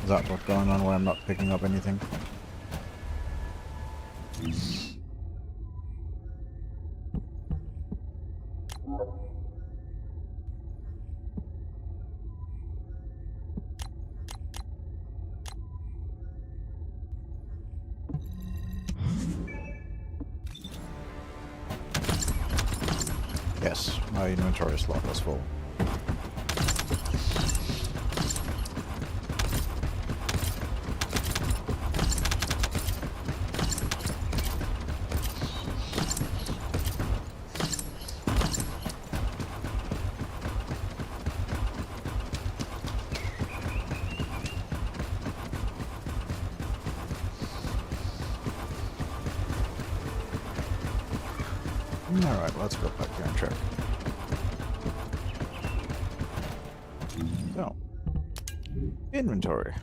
Is that what's going on when I'm not picking up anything? Yes, my inventory slot was full. Alright, let's go back here and check. So, inventory.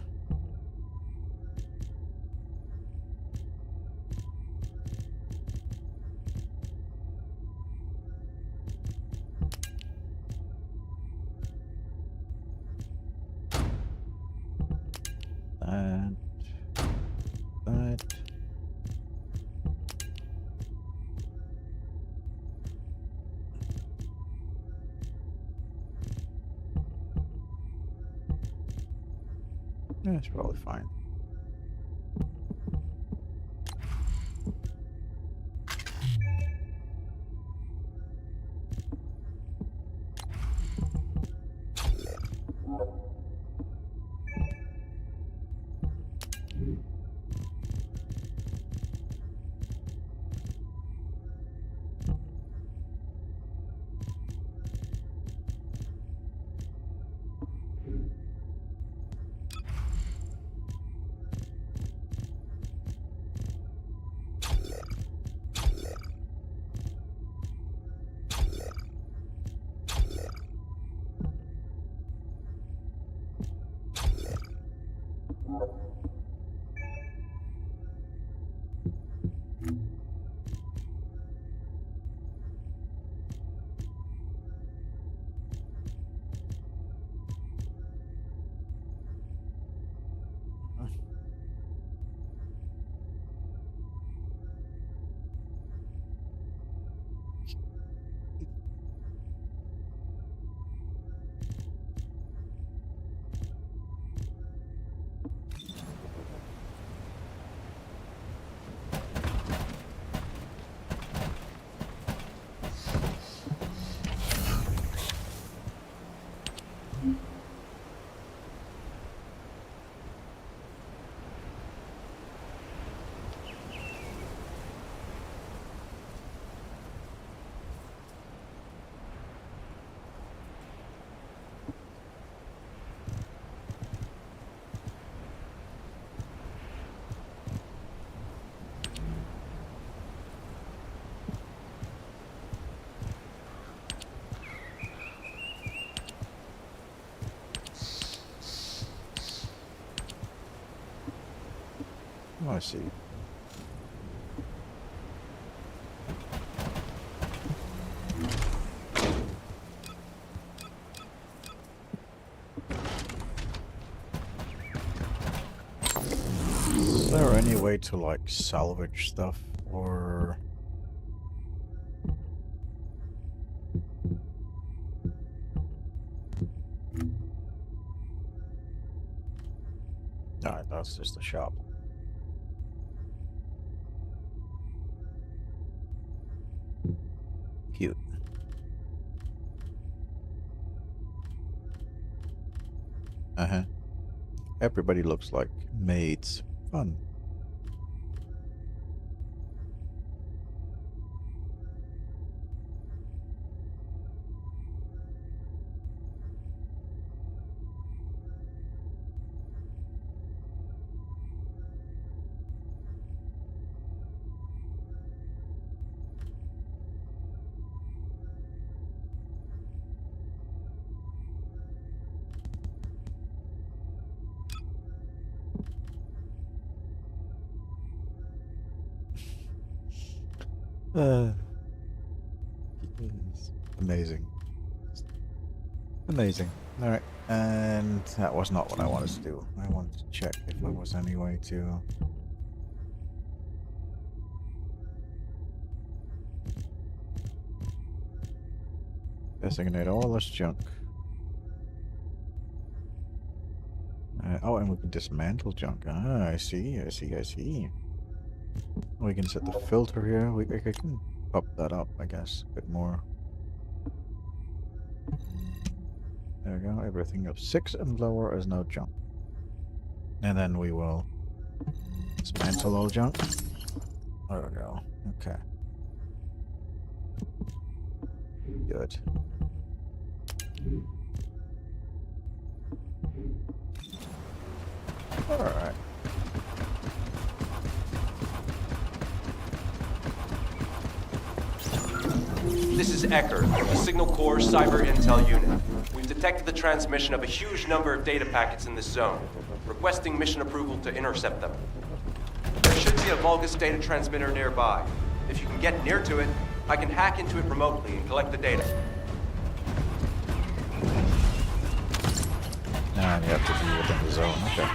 That. Yeah, it's probably fine. Oh, I see. Is there any way to like salvage stuff or? Alright, that's just a shop. Cute. Uh-huh. Everybody looks like maids. Fun. It's amazing. Amazing. Alright, and that was not what I wanted to do. I wanted to check if there was any way to... designate all this junk. Oh, and we can dismantle junk. Ah, I see. We can set the filter here. I can pop that up, I guess, a bit more. There we go. Everything of 6 and lower is now junk. And then we will dismantle all junk. There we go. Okay. Good. Alright. This is Ecker, the Signal Corps Cyber Intel Unit. We've detected the transmission of a huge number of data packets in this zone, requesting mission approval to intercept them. There should be a Vulgus data transmitter nearby. If you can get near to it, I can hack into it remotely and collect the data. And you have to be within the zone, okay.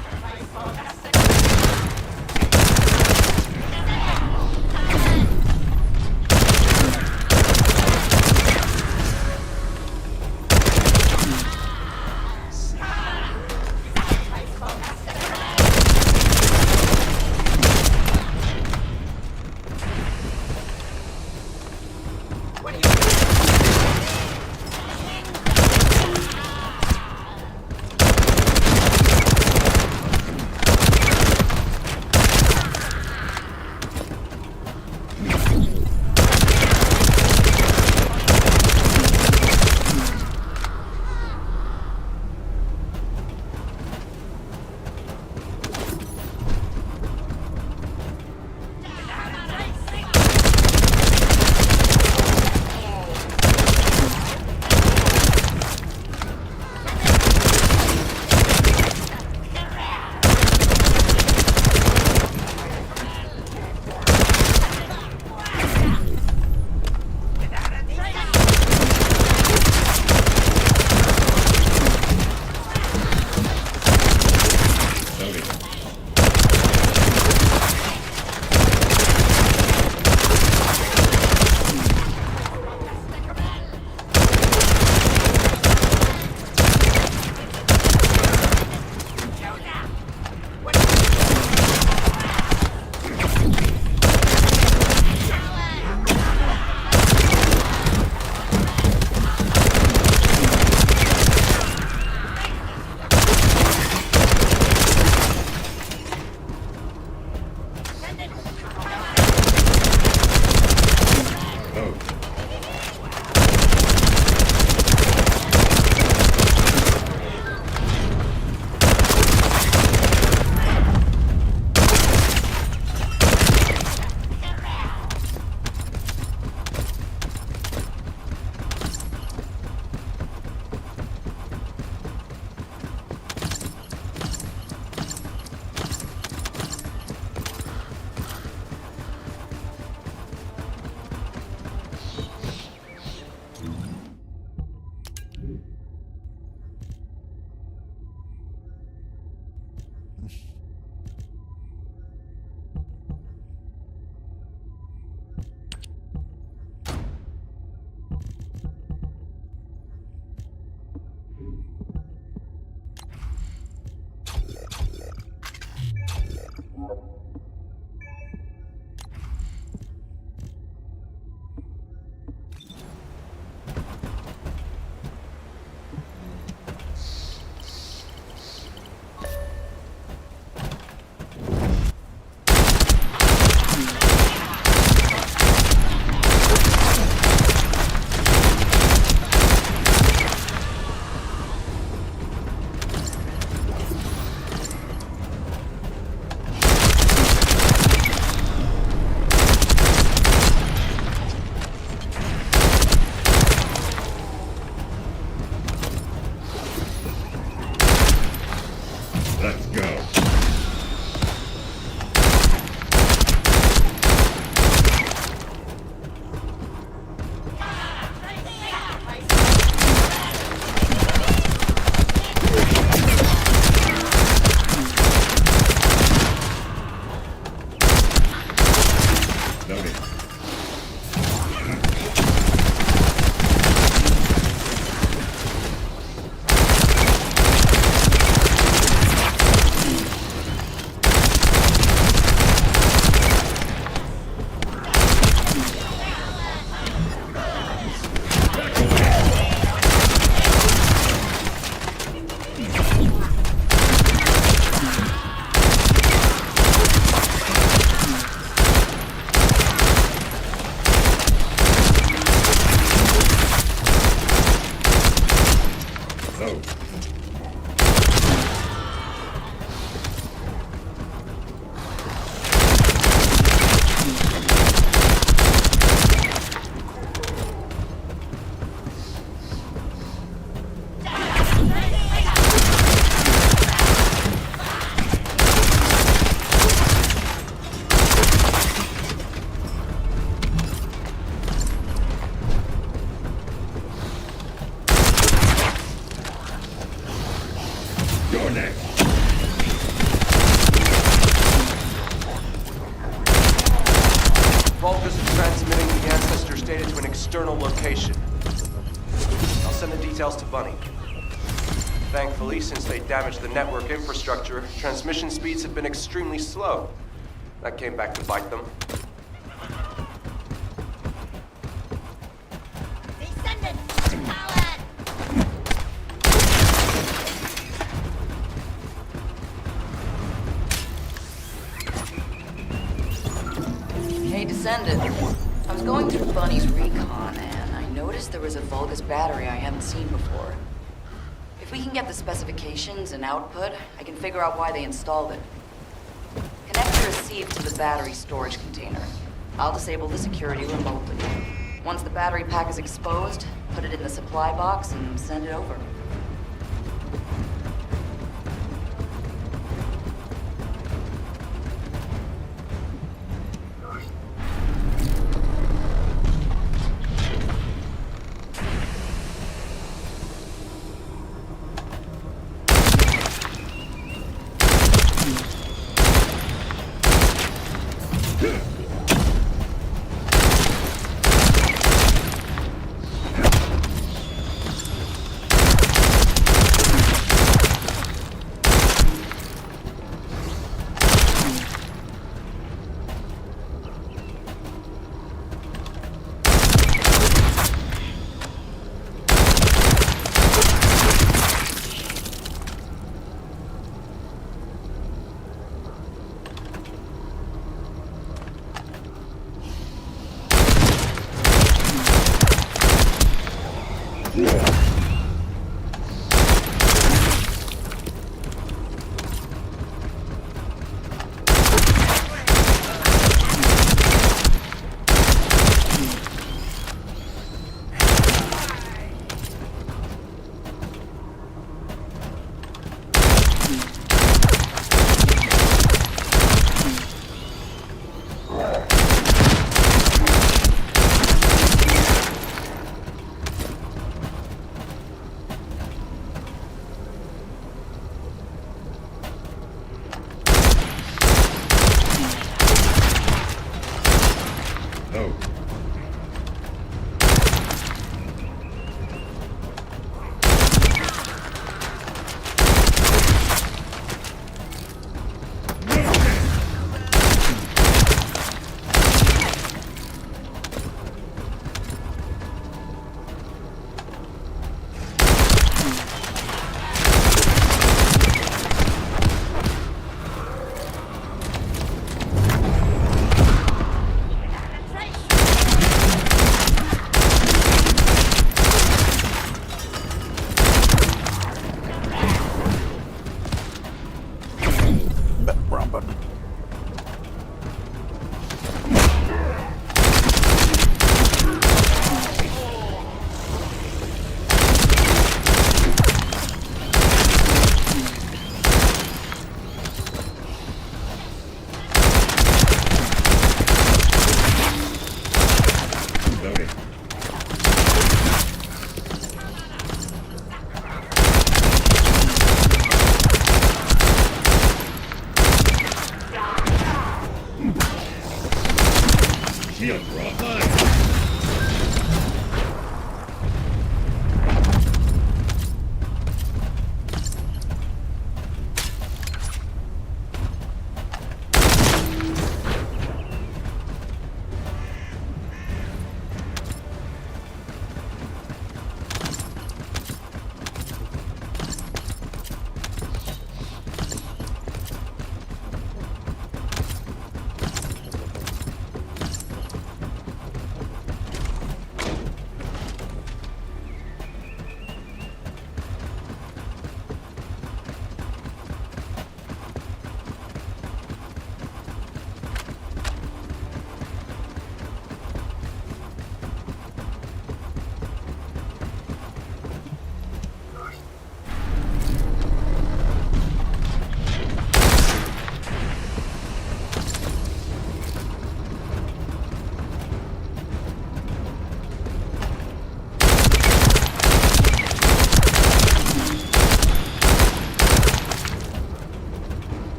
Oh. You're next. Vulgus is transmitting the Ancestor's data to an external location. I'll send the details to Bunny. Thankfully, since they damaged the network infrastructure, transmission speeds have been extremely slow. That came back to bite them. Hey, Descendant. I was going through Bunny's recon, and I noticed there was a Vulgus battery I hadn't seen before. If we can get the specifications and output, I can figure out why they installed it. Connect the receive to the battery storage container. I'll disable the security remotely. Once the battery pack is exposed, put it in the supply box and send it over.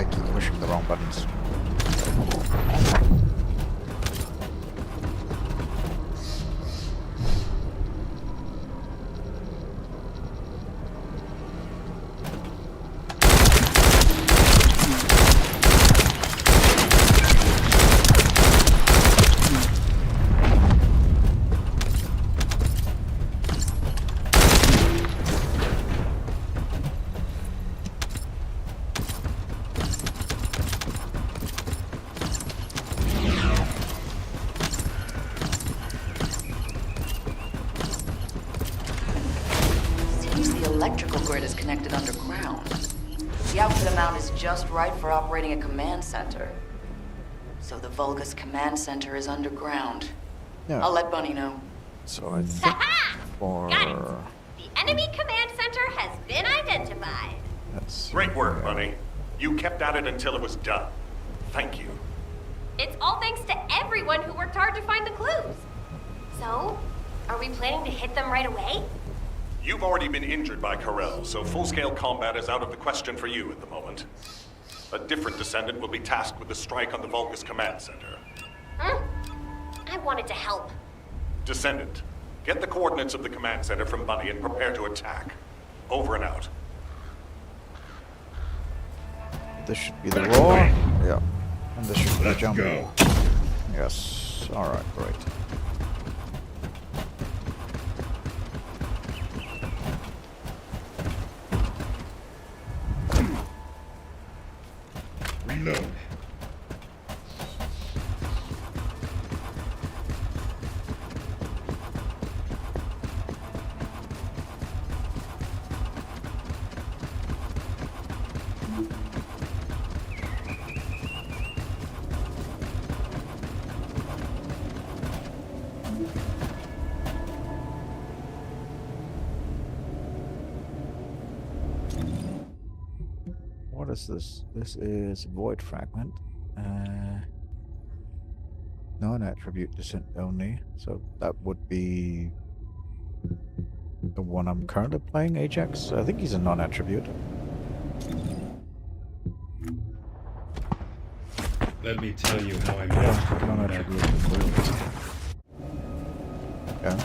I keep pushing the wrong buttons. Electrical grid is connected underground. The output amount is just right for operating a command center. So the Vulgus command center is underground. Yeah. I'll let Bunny know. So I think for... Got it. The enemy command center has been identified. That's Great work, Bunny. You kept at it until it was done. Thank you. It's all thanks to everyone who worked hard to find the clues. So, are we planning to hit them right away? You've already been injured by Carell, so full-scale combat is out of the question for you at the moment. A different Descendant will be tasked with the strike on the Vulgus command center. I wanted to help. Descendant, get the coordinates of the command center from Bunny and prepare to attack. Over and out. This should be the roar. Yeah. And this should be the jump. Go. Yes. Alright, great. Reload. What is this? This is Void Fragment. Non-attribute descent only. So that would be the one I'm currently playing, Ajax. I think he's a non-attribute. Let me tell you how I managed to come back. Non-attribute. Yeah.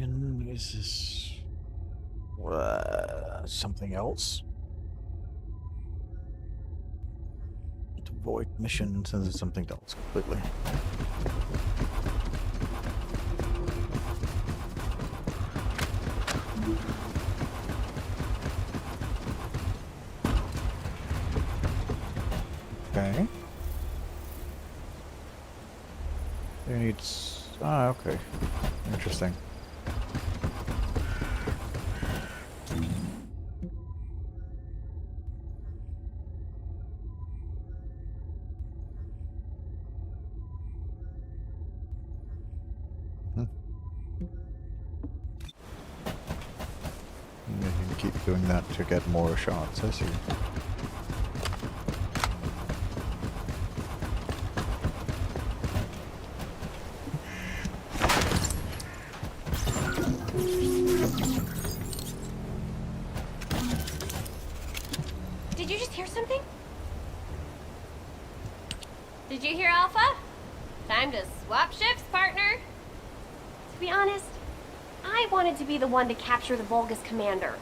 mission is this something else? To avoid mission since it's something else completely. Okay. There needs. Ah, okay. Interesting. You can keep doing that to get more shots, I see. Did you just hear something? Did you hear Alpha? Time to swap ships, partner. To be honest, I wanted to be the one to capture the Vulgus commander.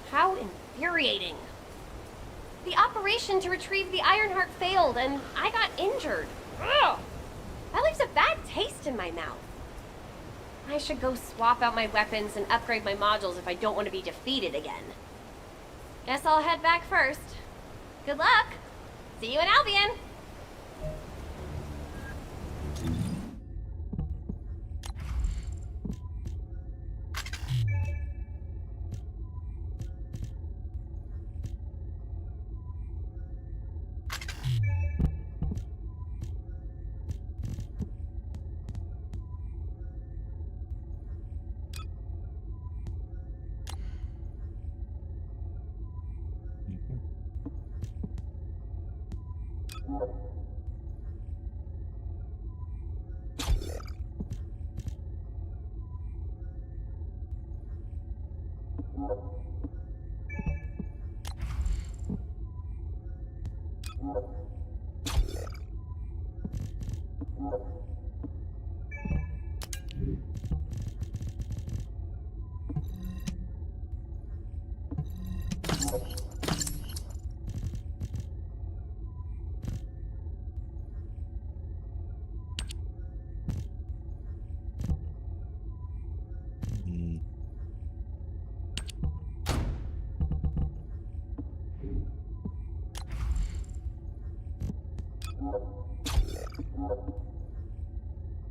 How infuriating. The operation to retrieve the Ironheart failed and I got injured. Ugh! That leaves a bad taste in my mouth. I should go swap out my weapons and upgrade my modules if I don't want to be defeated again. Guess I'll head back first. Good luck! See you in Albion!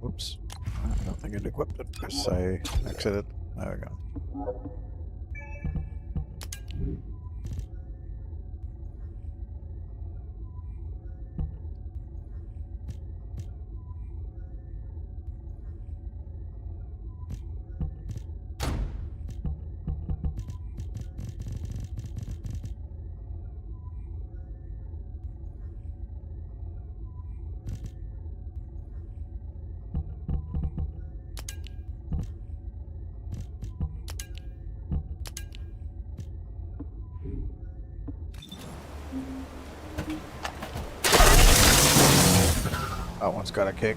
Whoops. I don't think it equipped it because I exited. There we go. That one's got a kick.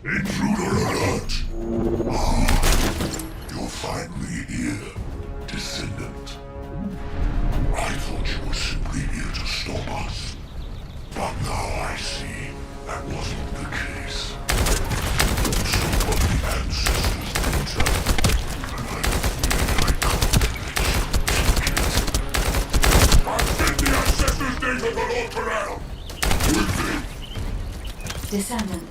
Intruder alert! You're finally here, Descendant. I thought you were simply here to stop us. But now I see that wasn't the case. You took on the ancestors' data, and I'm afraid I can't let you take it. I've sent the ancestors' data to Lord Corral! With me! Descendant,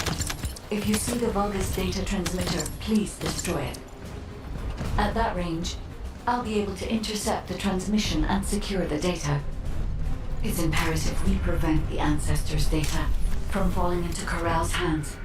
if you see the Vulgus data transmitter, please destroy it. At that range, I'll be able to intercept the transmission and secure the data. It's imperative we prevent the Ancestors' data from falling into Corral's hands.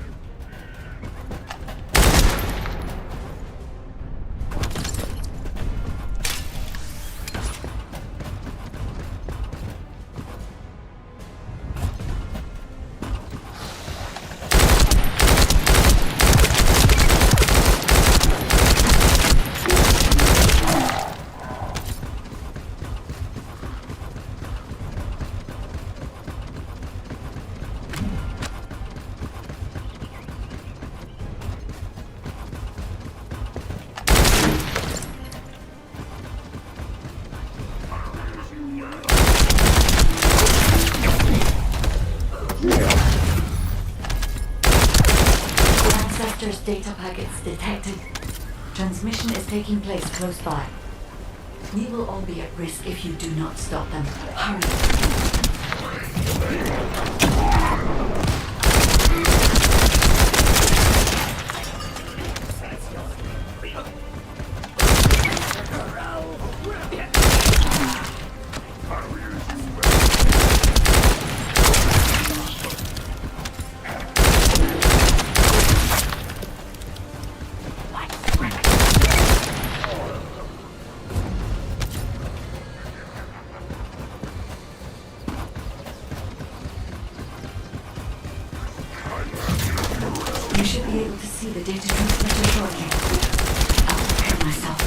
Data packets detected. Transmission is taking place close by. We will all be at risk if you do not stop them. Hurry. You should be able to see the data transmitter shortly. I'll prepare myself.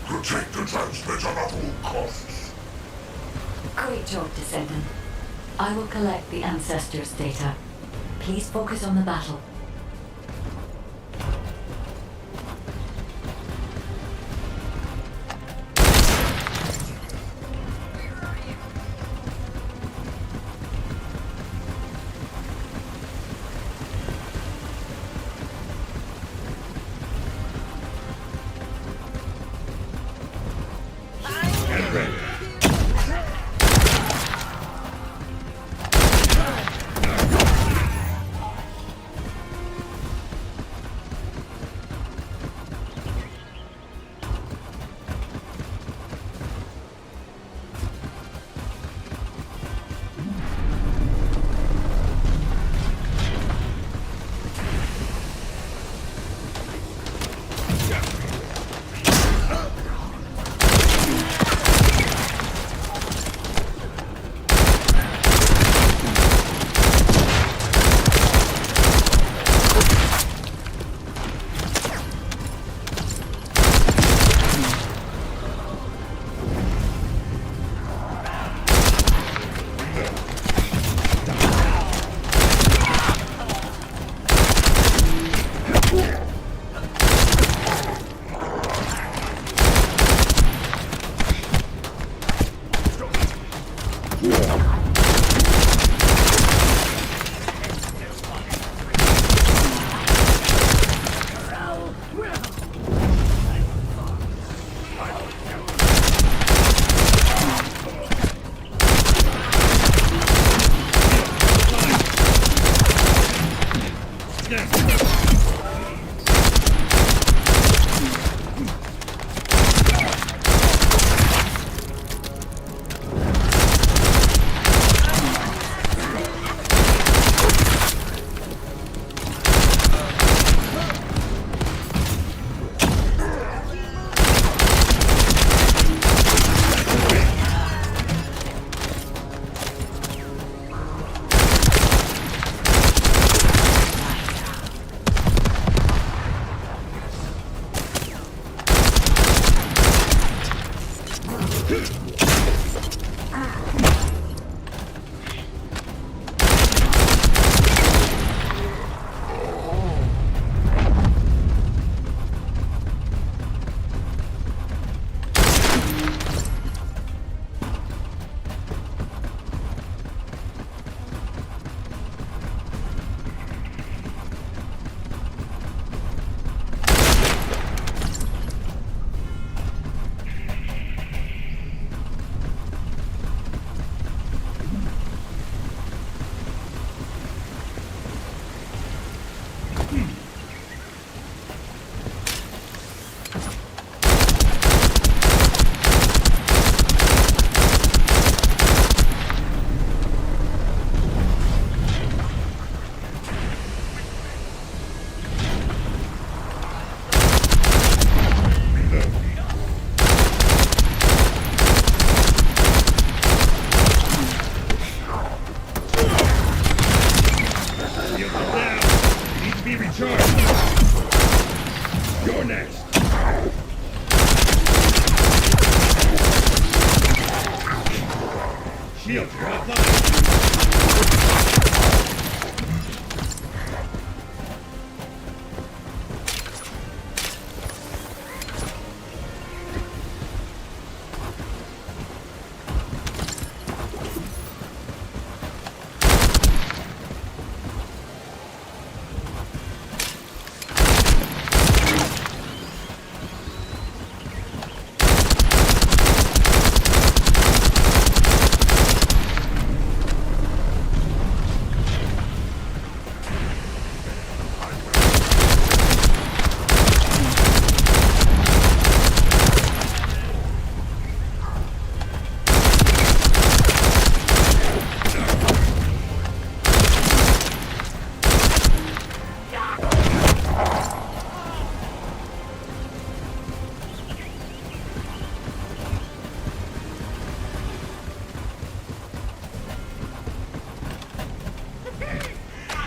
Protect the transmitter at all costs. Great job, Descendant. I will collect the Ancestors' data. Please focus on the battle.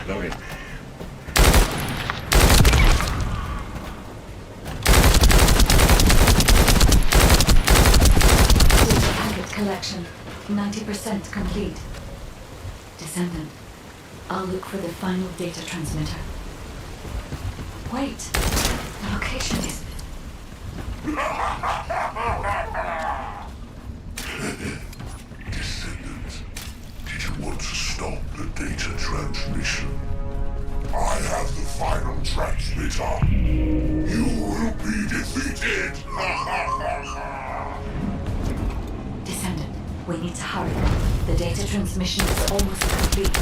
Loading. Packet collection, 90% complete. Descendant, I'll look for the final data transmitter. Wait, the location is... Descendants, did you want to stop the data transmission? I have the final transmitter. You will be defeated! Descendant, we need to hurry. The data transmission is almost complete.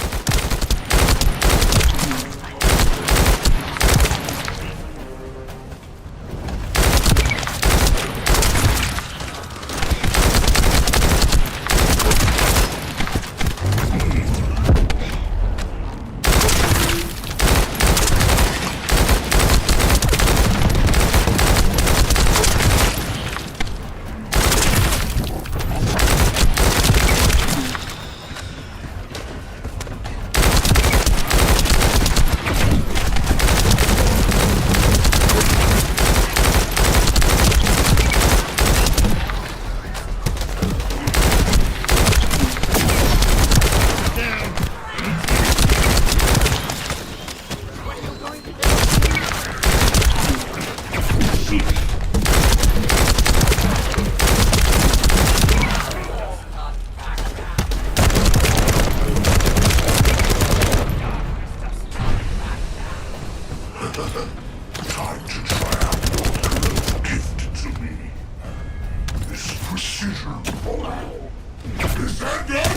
Time to try out what Lord gifted to me. This precision ball. Descendant!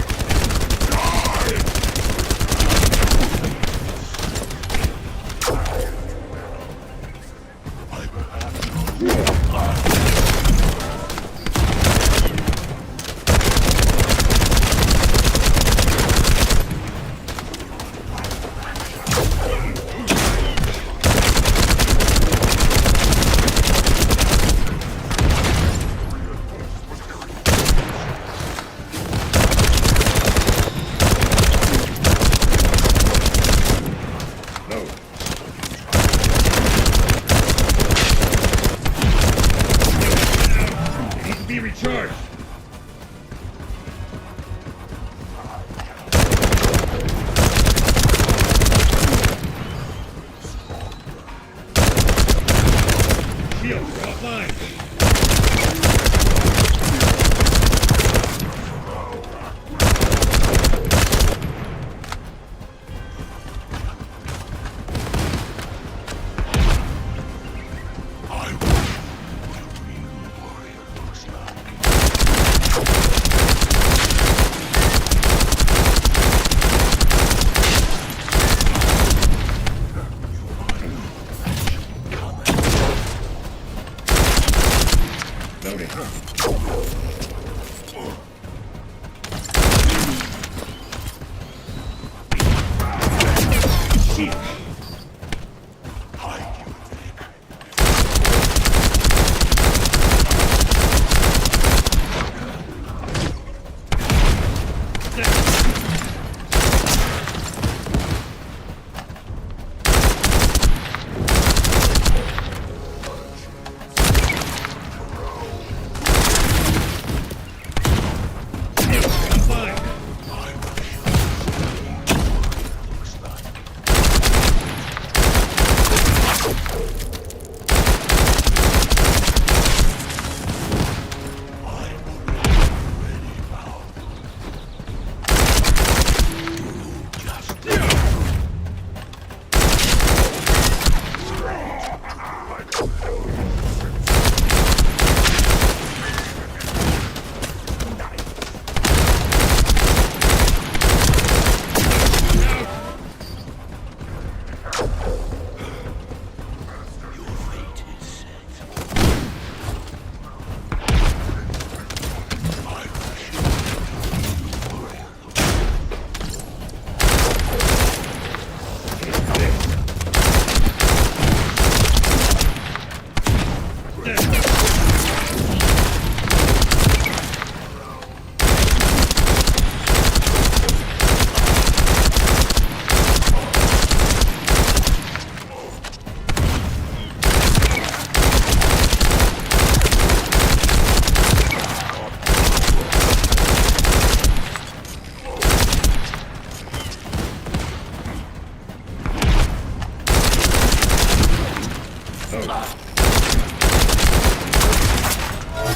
Die! Be recharged. Shields are offline. Loading, huh? Shield.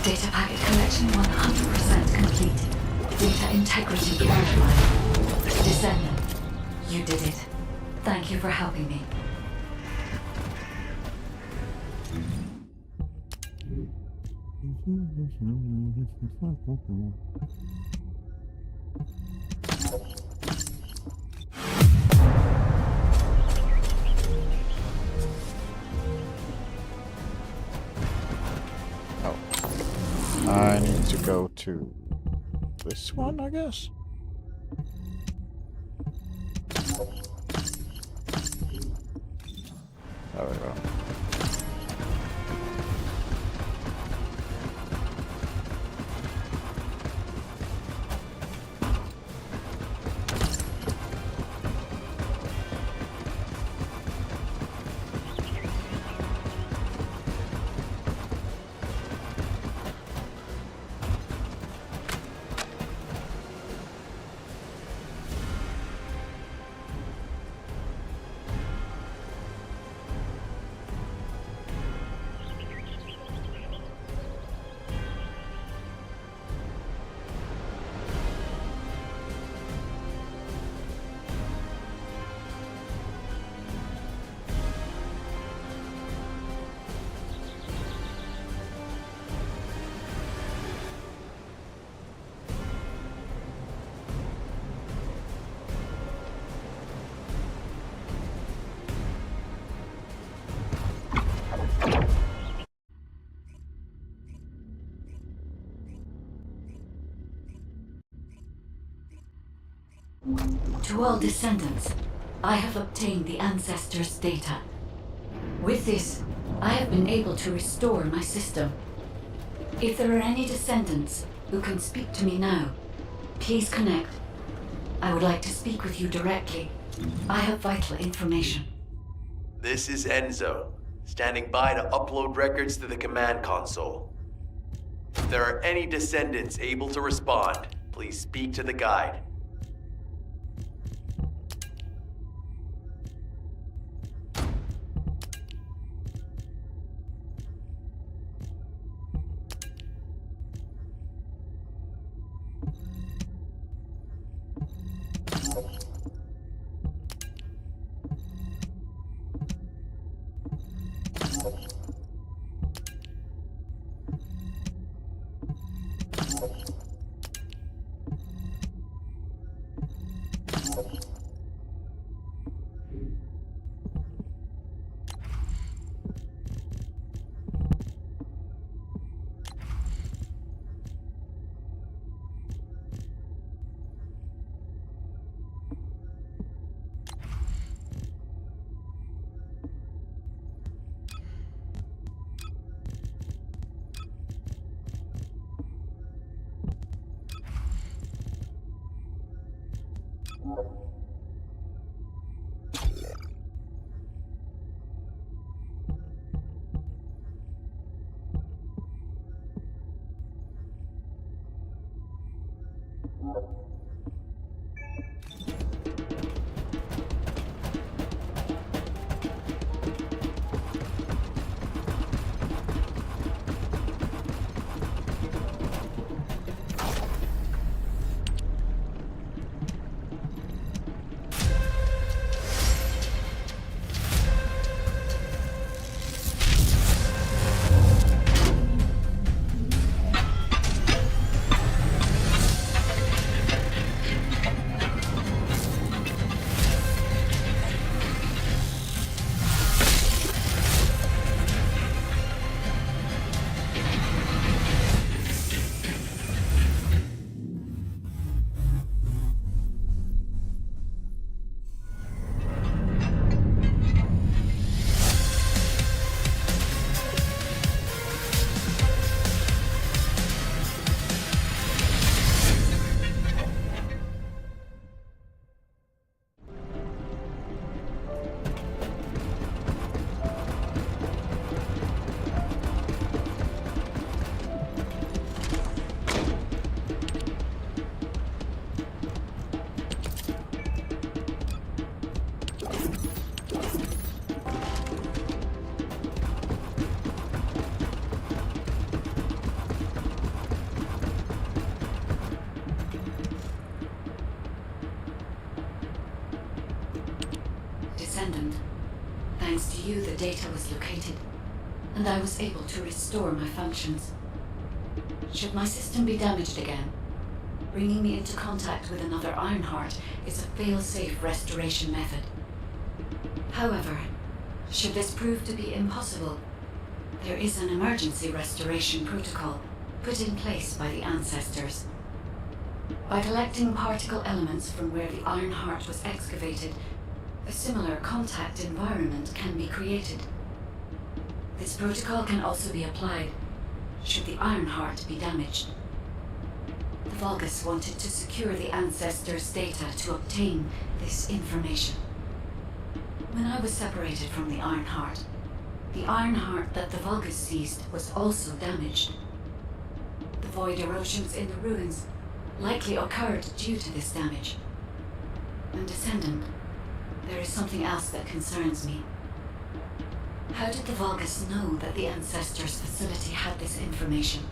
Data packet collection 100% complete. Data integrity verified. Descendant, you did it. Thank you for helping me. I need to go to this one, I guess. There we go. To all Descendants, I have obtained the Ancestors' data. With this, I have been able to restore my system. If there are any Descendants who can speak to me now, please connect. I would like to speak with you directly. I have vital information. This is Enzo, standing by to upload records to the command console. If there are any Descendants able to respond, please speak to the guide. Descendant, thanks to you, the data was located, and I was able to restore my functions. Should my system be damaged again, bringing me into contact with another Ironheart is a fail-safe restoration method. However, should this prove to be impossible, there is an emergency restoration protocol put in place by the Ancestors. By collecting particle elements from where the Ironheart was excavated, a similar contact environment can be created. This protocol can also be applied should the Ironheart be damaged. The Vulgus wanted to secure the Ancestors' data to obtain this information. When I was separated from the Ironheart that the Vulgus seized was also damaged. The void erosions in the ruins likely occurred due to this damage. And Descendant, there is something else that concerns me. How did the Vulgus know that the Ancestors' facility had this information?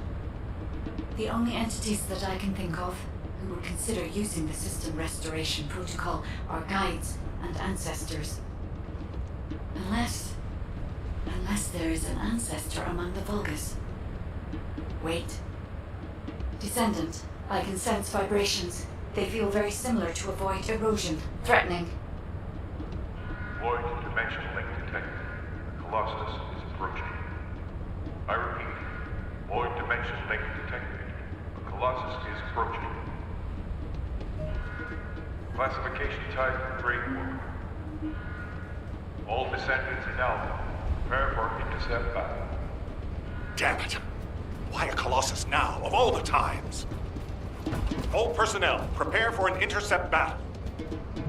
The only entities that I can think of who would consider using the system restoration protocol are guides and Ancestors. Unless there is an ancestor among the Vulgus. Wait. Descendant, I can sense vibrations. They feel very similar to a void erosion. Threatening. Void dimension link detected. Colossus is approaching. I repeat, void dimension link detected. The Colossus is approaching. Classification type, Great War. All Descendants in Alpha, prepare for intercept battle. Damn it! Why a Colossus now, of all the times? All personnel, prepare for an intercept battle.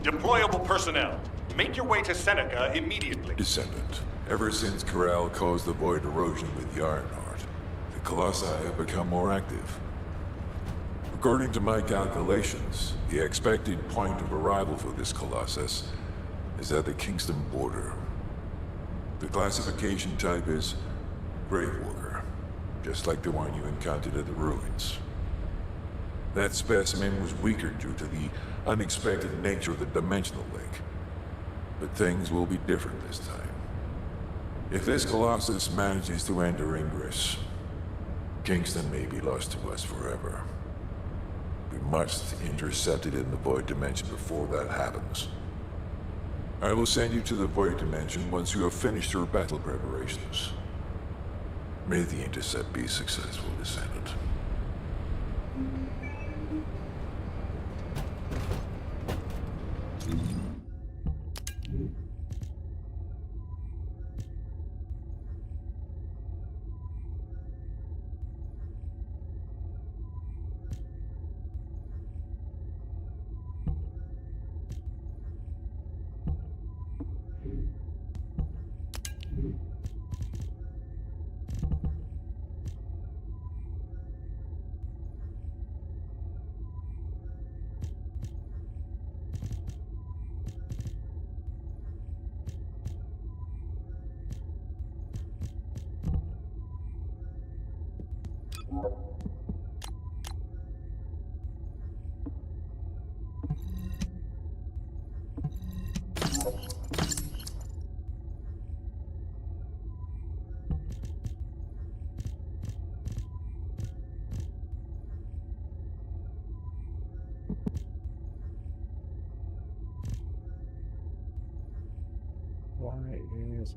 Deployable personnel, make your way to Seneca immediately. Descendant, ever since Corral caused the void erosion with the Ironheart, the Colossi have become more active. According to my calculations, the expected point of arrival for this Colossus is at the Kingston border. The classification type is Gravewalker, just like the one you encountered at the ruins. That specimen was weaker due to the unexpected nature of the dimensional link. But things will be different this time. If this Colossus manages to enter Ingress, Kingston may be lost to us forever. We must intercept it in the Void Dimension before that happens. I will send you to the Void Dimension once you have finished your battle preparations. May the intercept be successful, Descendant.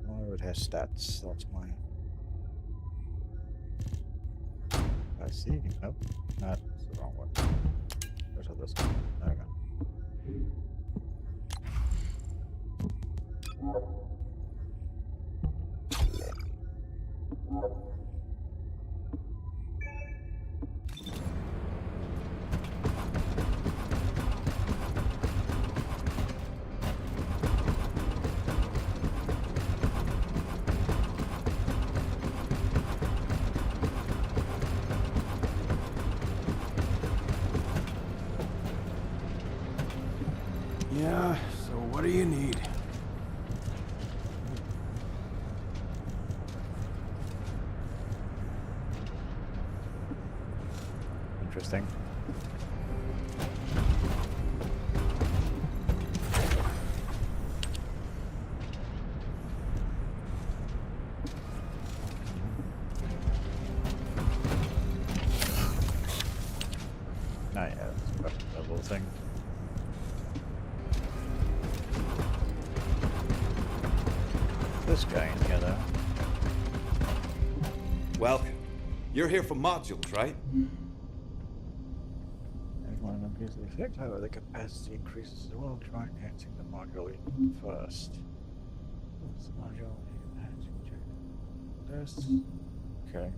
Why is it has stats? That's why. I see. Nope, that's the wrong one. There's this one. There we go. Yeah, so what do you need? Interesting. Not yet. That little thing. This guy in here, though. Welcome. You're here for modules, right? Everyone appears the effect, however, the capacity increases as well. Try enhancing the module first. This module enhancing this. Okay.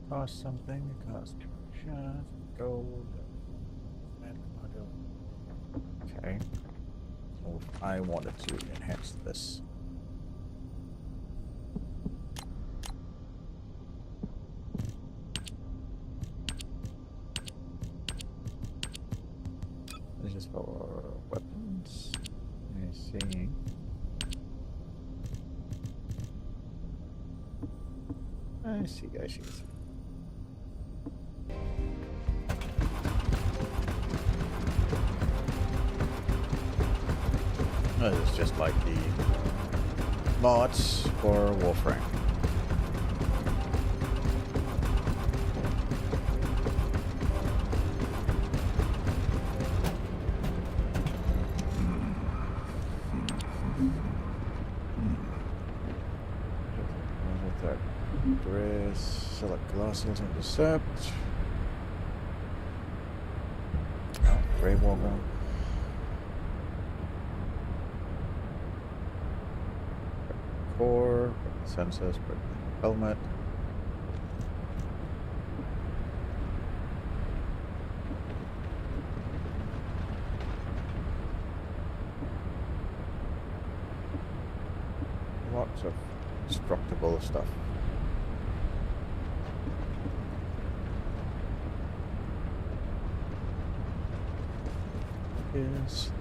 Cost something, it costs shots, gold. Okay. So if I wanted to enhance this. This is for weapons. I see. I see. This is just like the mods for Warframe. Dress. Select Colossals Intercept. Oh, Grey Walker. Core, sensors, helmet. Lots of destructible stuff. Yes.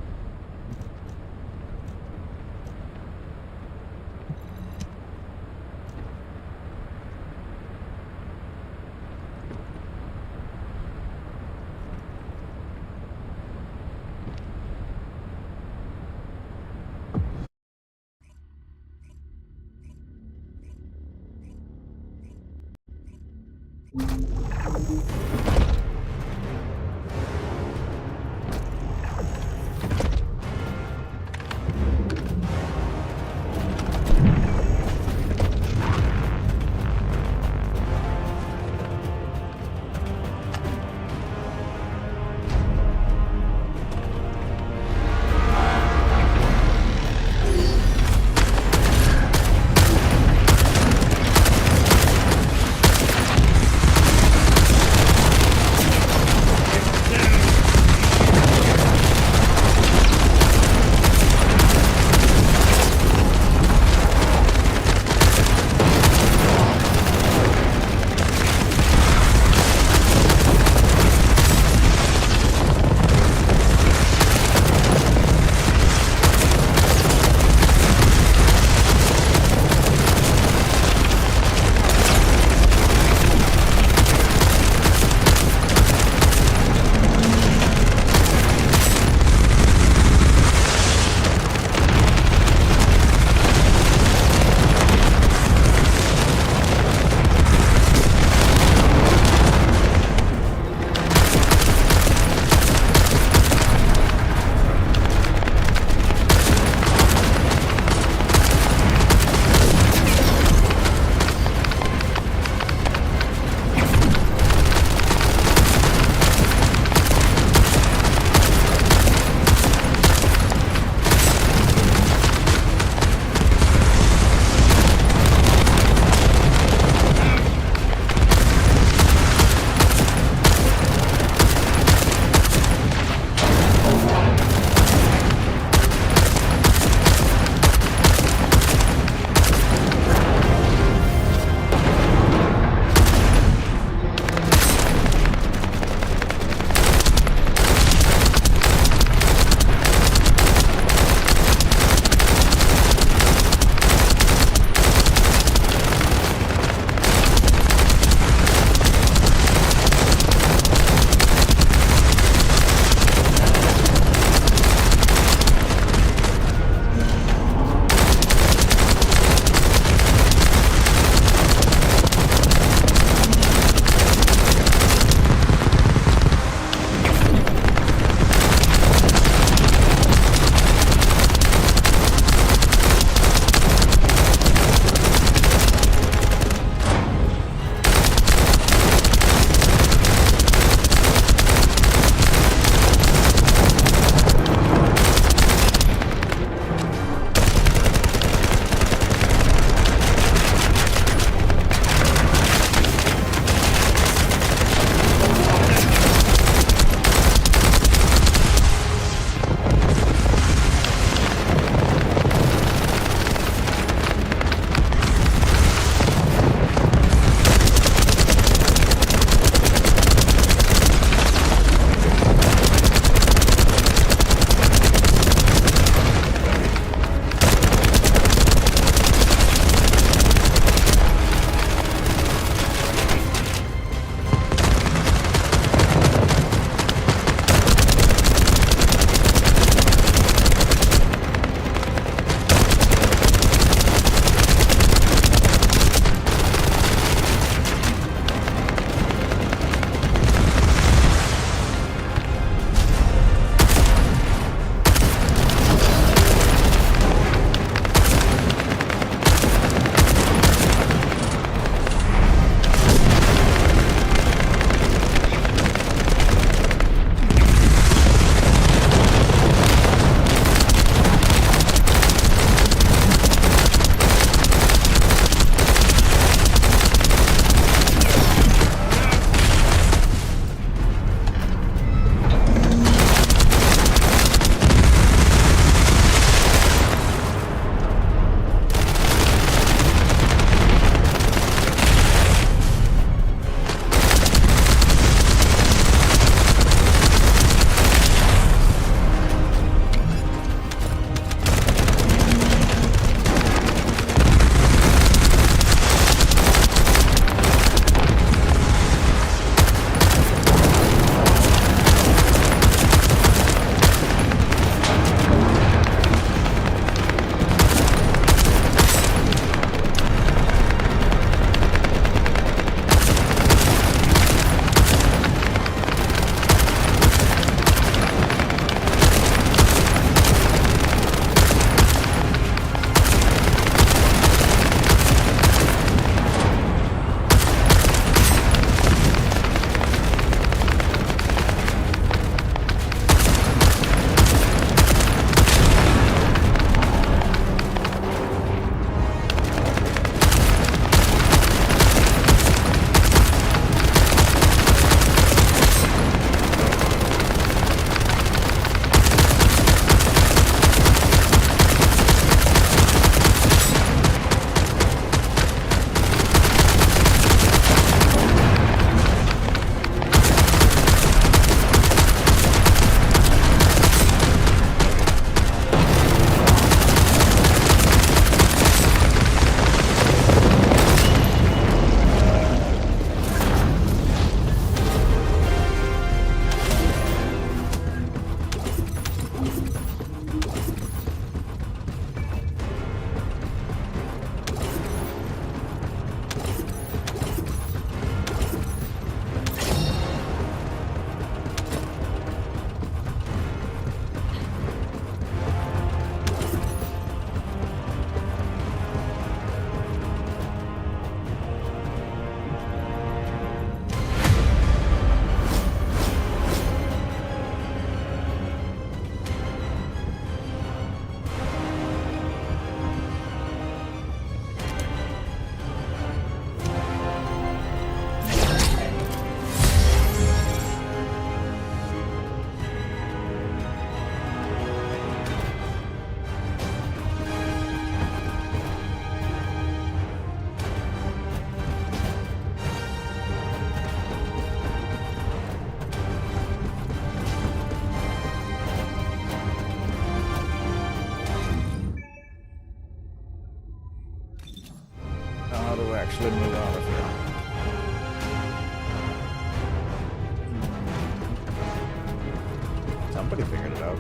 Somebody figured it out.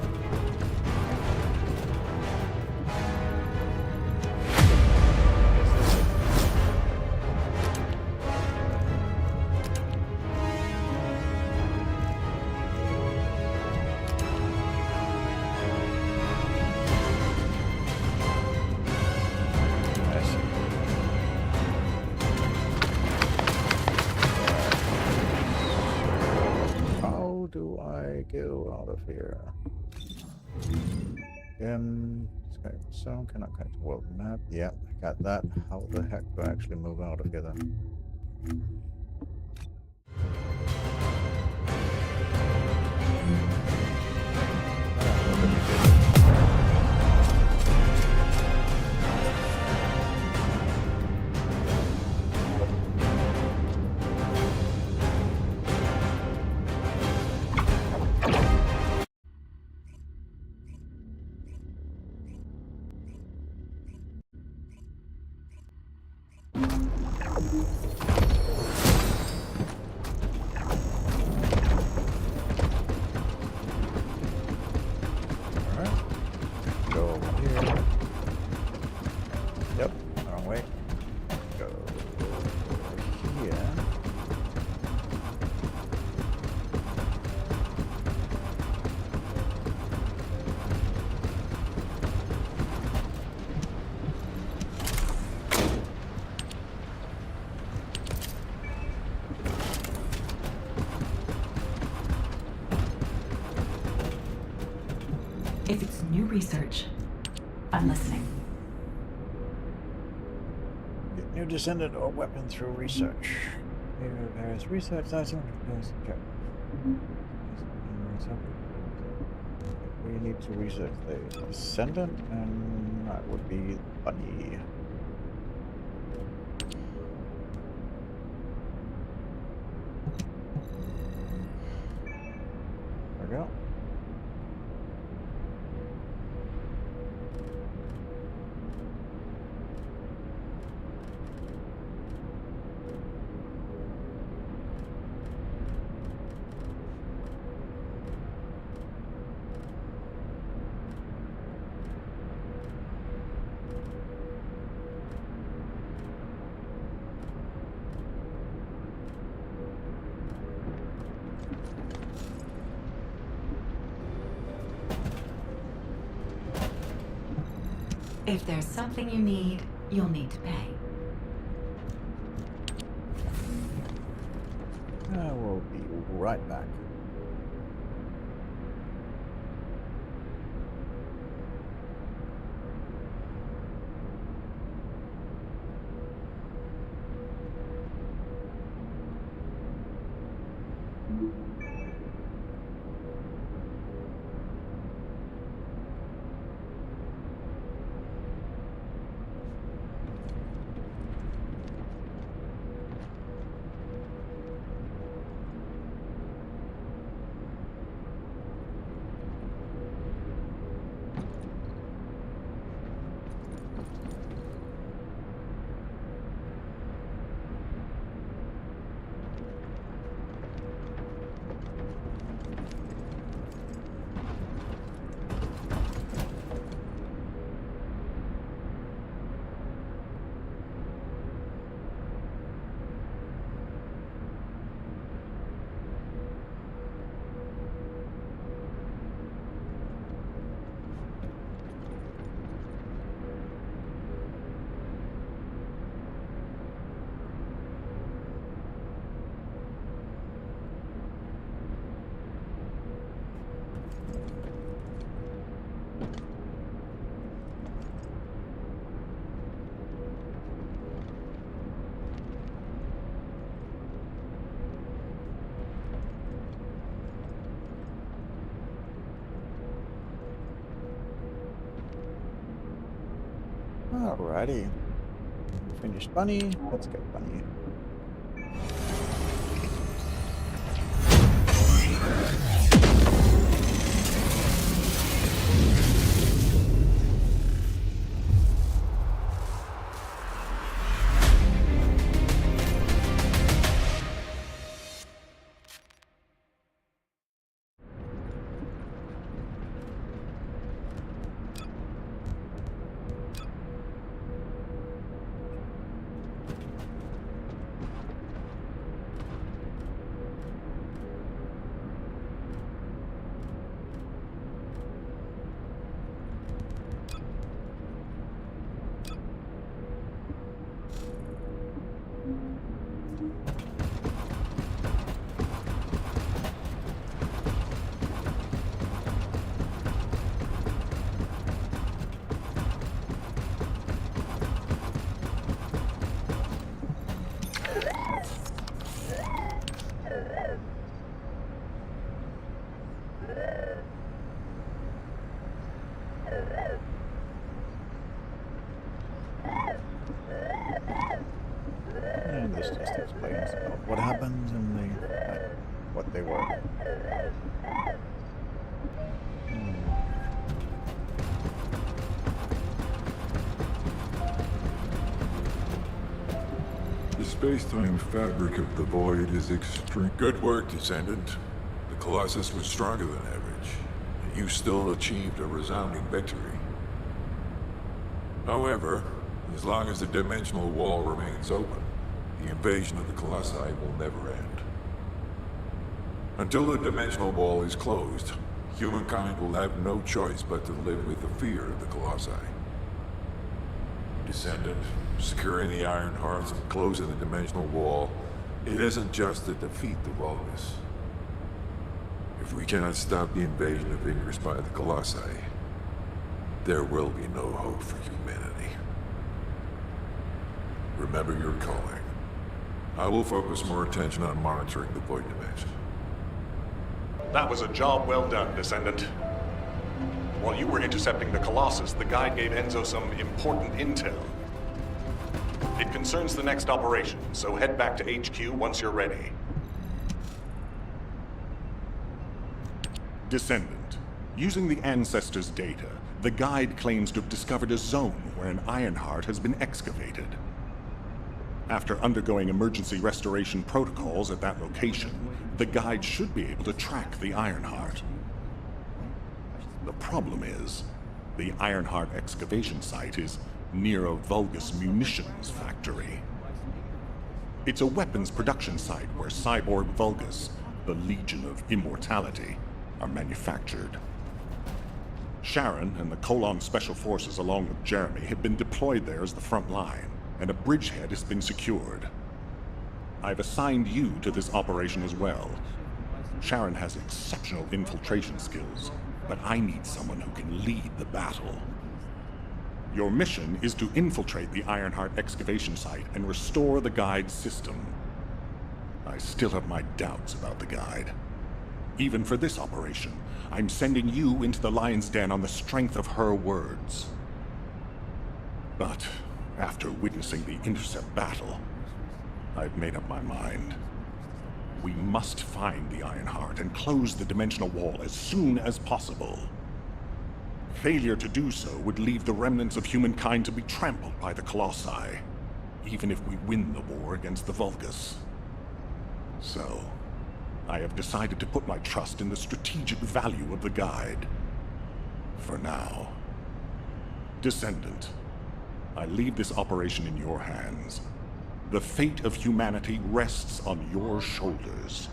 How do I go out of here? So cannot connect to world map. Yeah, I got that. How the heck do I actually move out of here then? If it's new research, I'm listening. Get new descendant or weapon through research. Various research items. We need to research the descendant, and that would be Bunny. There we go. If there's something you need, you'll need to pay. I will be right back. Alrighty. Finished Bunny. Let's get Bunny. space-time fabric of the void is extreme. Good work, Descendant. The Colossus was stronger than average, and you still achieved a resounding victory. However, as long as the dimensional wall remains open, the invasion of the Colossi will never end. Until the dimensional wall is closed, humankind will have no choice but to live with the fear of the Colossi. Descendant, securing the Iron Hearts and closing the dimensional wall, it isn't just to defeat the Vulgus. If we cannot stop the invasion of Ingress by the Colossi, there will be no hope for humanity. Remember your calling. I will focus more attention on monitoring the Void Dimension. That was a job well done, Descendant. While you were intercepting the Colossus, the guide gave Enzo some important intel. It concerns the next operation, so head back to HQ once you're ready. Descendant. Using the Ancestors' data, the guide claims to have discovered a zone where an Ironheart has been excavated. After undergoing emergency restoration protocols at that location, the guide should be able to track the Ironheart. The problem is, the Ironheart excavation site is near a Vulgus munitions factory. It's a weapons production site where cyborg Vulgus, the Legion of Immortality, are manufactured. Sharon and the Colon Special Forces along with Jeremy have been deployed there as the front line, and a bridgehead has been secured. I've assigned you to this operation as well. Sharon has exceptional infiltration skills, but I need someone who can lead the battle. Your mission is to infiltrate the Ironheart excavation site and restore the guide's system. I still have my doubts about the guide. Even for this operation, I'm sending you into the Lion's Den on the strength of her words. But after witnessing the intercept battle, I've made up my mind. We must find the Ironheart and close the dimensional wall as soon as possible. Failure to do so would leave the remnants of humankind to be trampled by the Colossi, even if we win the war against the Vulgus. So, I have decided to put my trust in the strategic value of the guide. For now. Descendant, I leave this operation in your hands. The fate of humanity rests on your shoulders.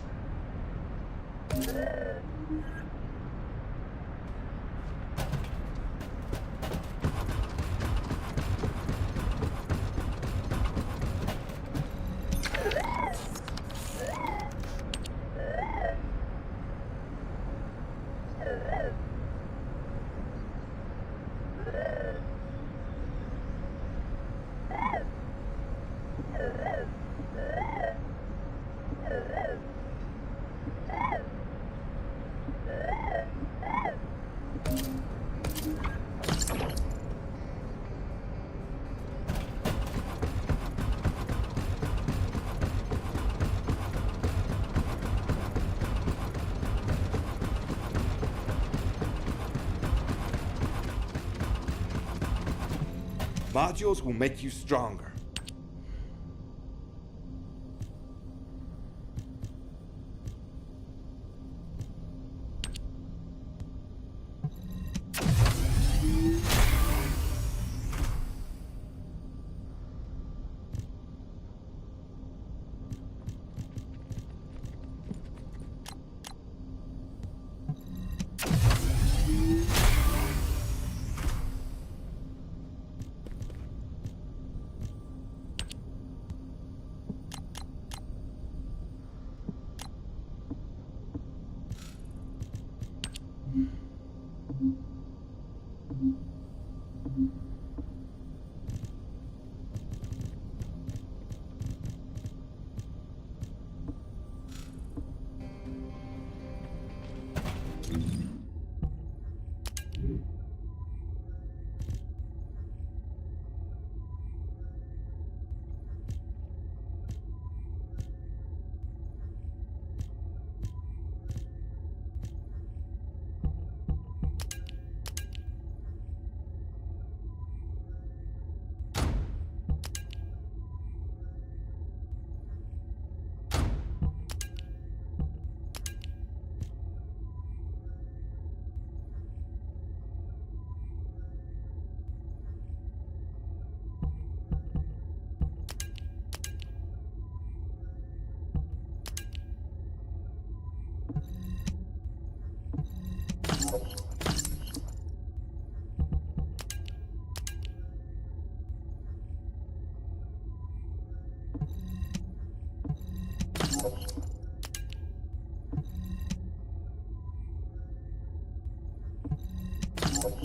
Modules will make you stronger. Let's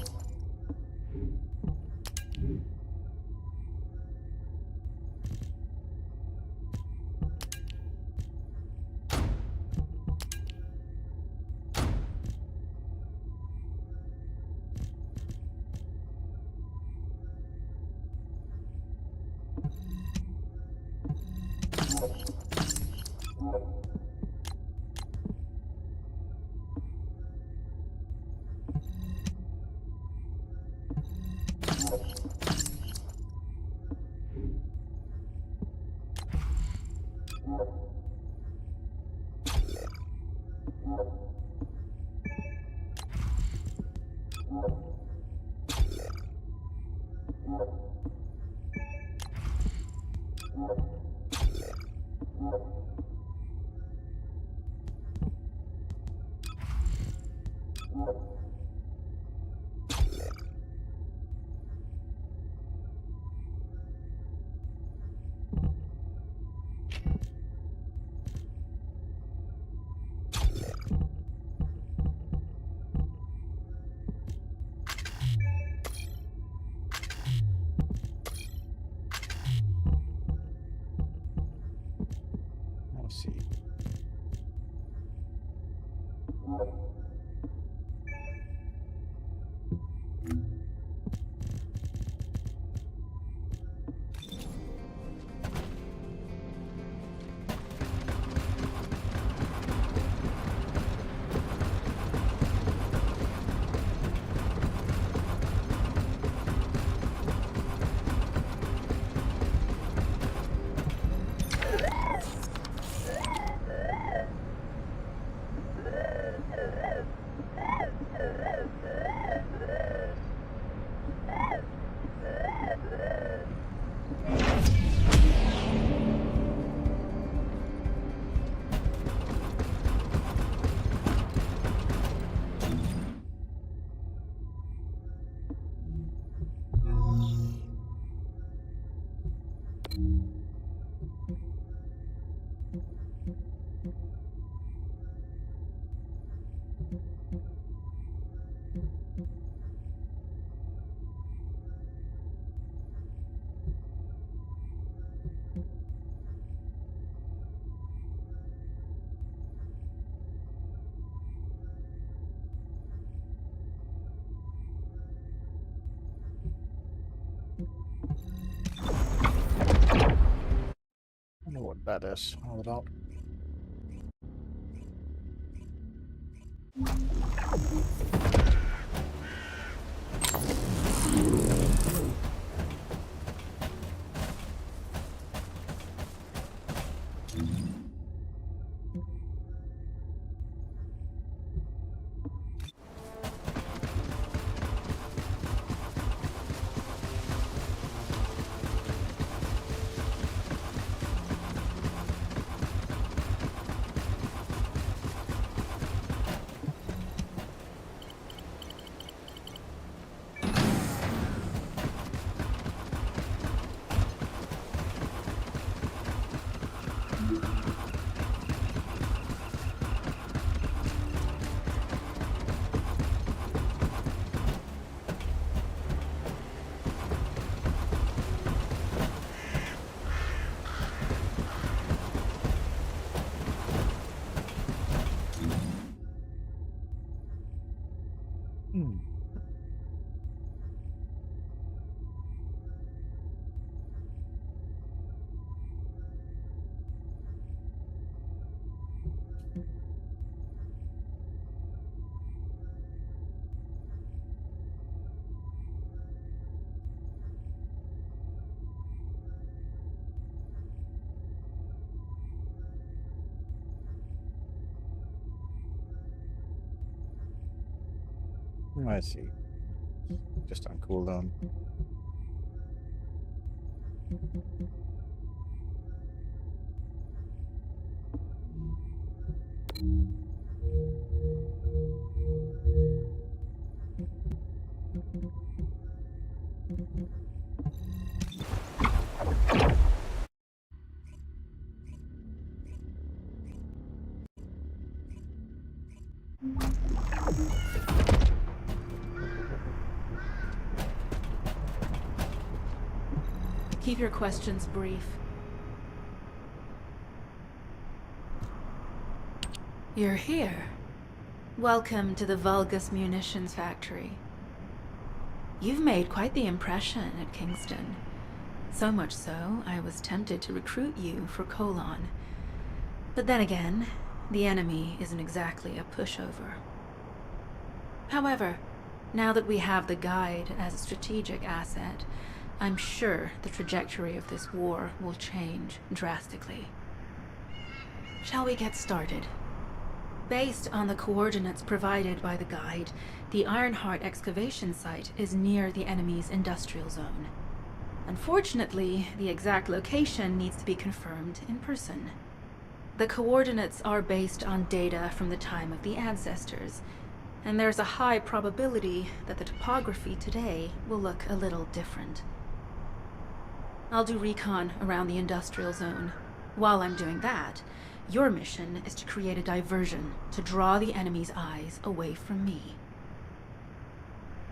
see. I know what that is all about. I see. Just on cooldown. Keep your questions brief. You're here. Welcome to the Vulgus Munitions Factory. You've made quite the impression at Kingston. So much so, I was tempted to recruit you for Colon. But then again, the enemy isn't exactly a pushover. However, now that we have the Guide as a strategic asset, I'm sure the trajectory of this war will change drastically. Shall we get started? Based on the coordinates provided by the Guide, the Ironheart excavation site is near the enemy's industrial zone. Unfortunately, the exact location needs to be confirmed in person. The coordinates are based on data from the time of the ancestors, and there's a high probability that the topography today will look a little different. I'll do recon around the industrial zone. While I'm doing that, your mission is to create a diversion to draw the enemy's eyes away from me.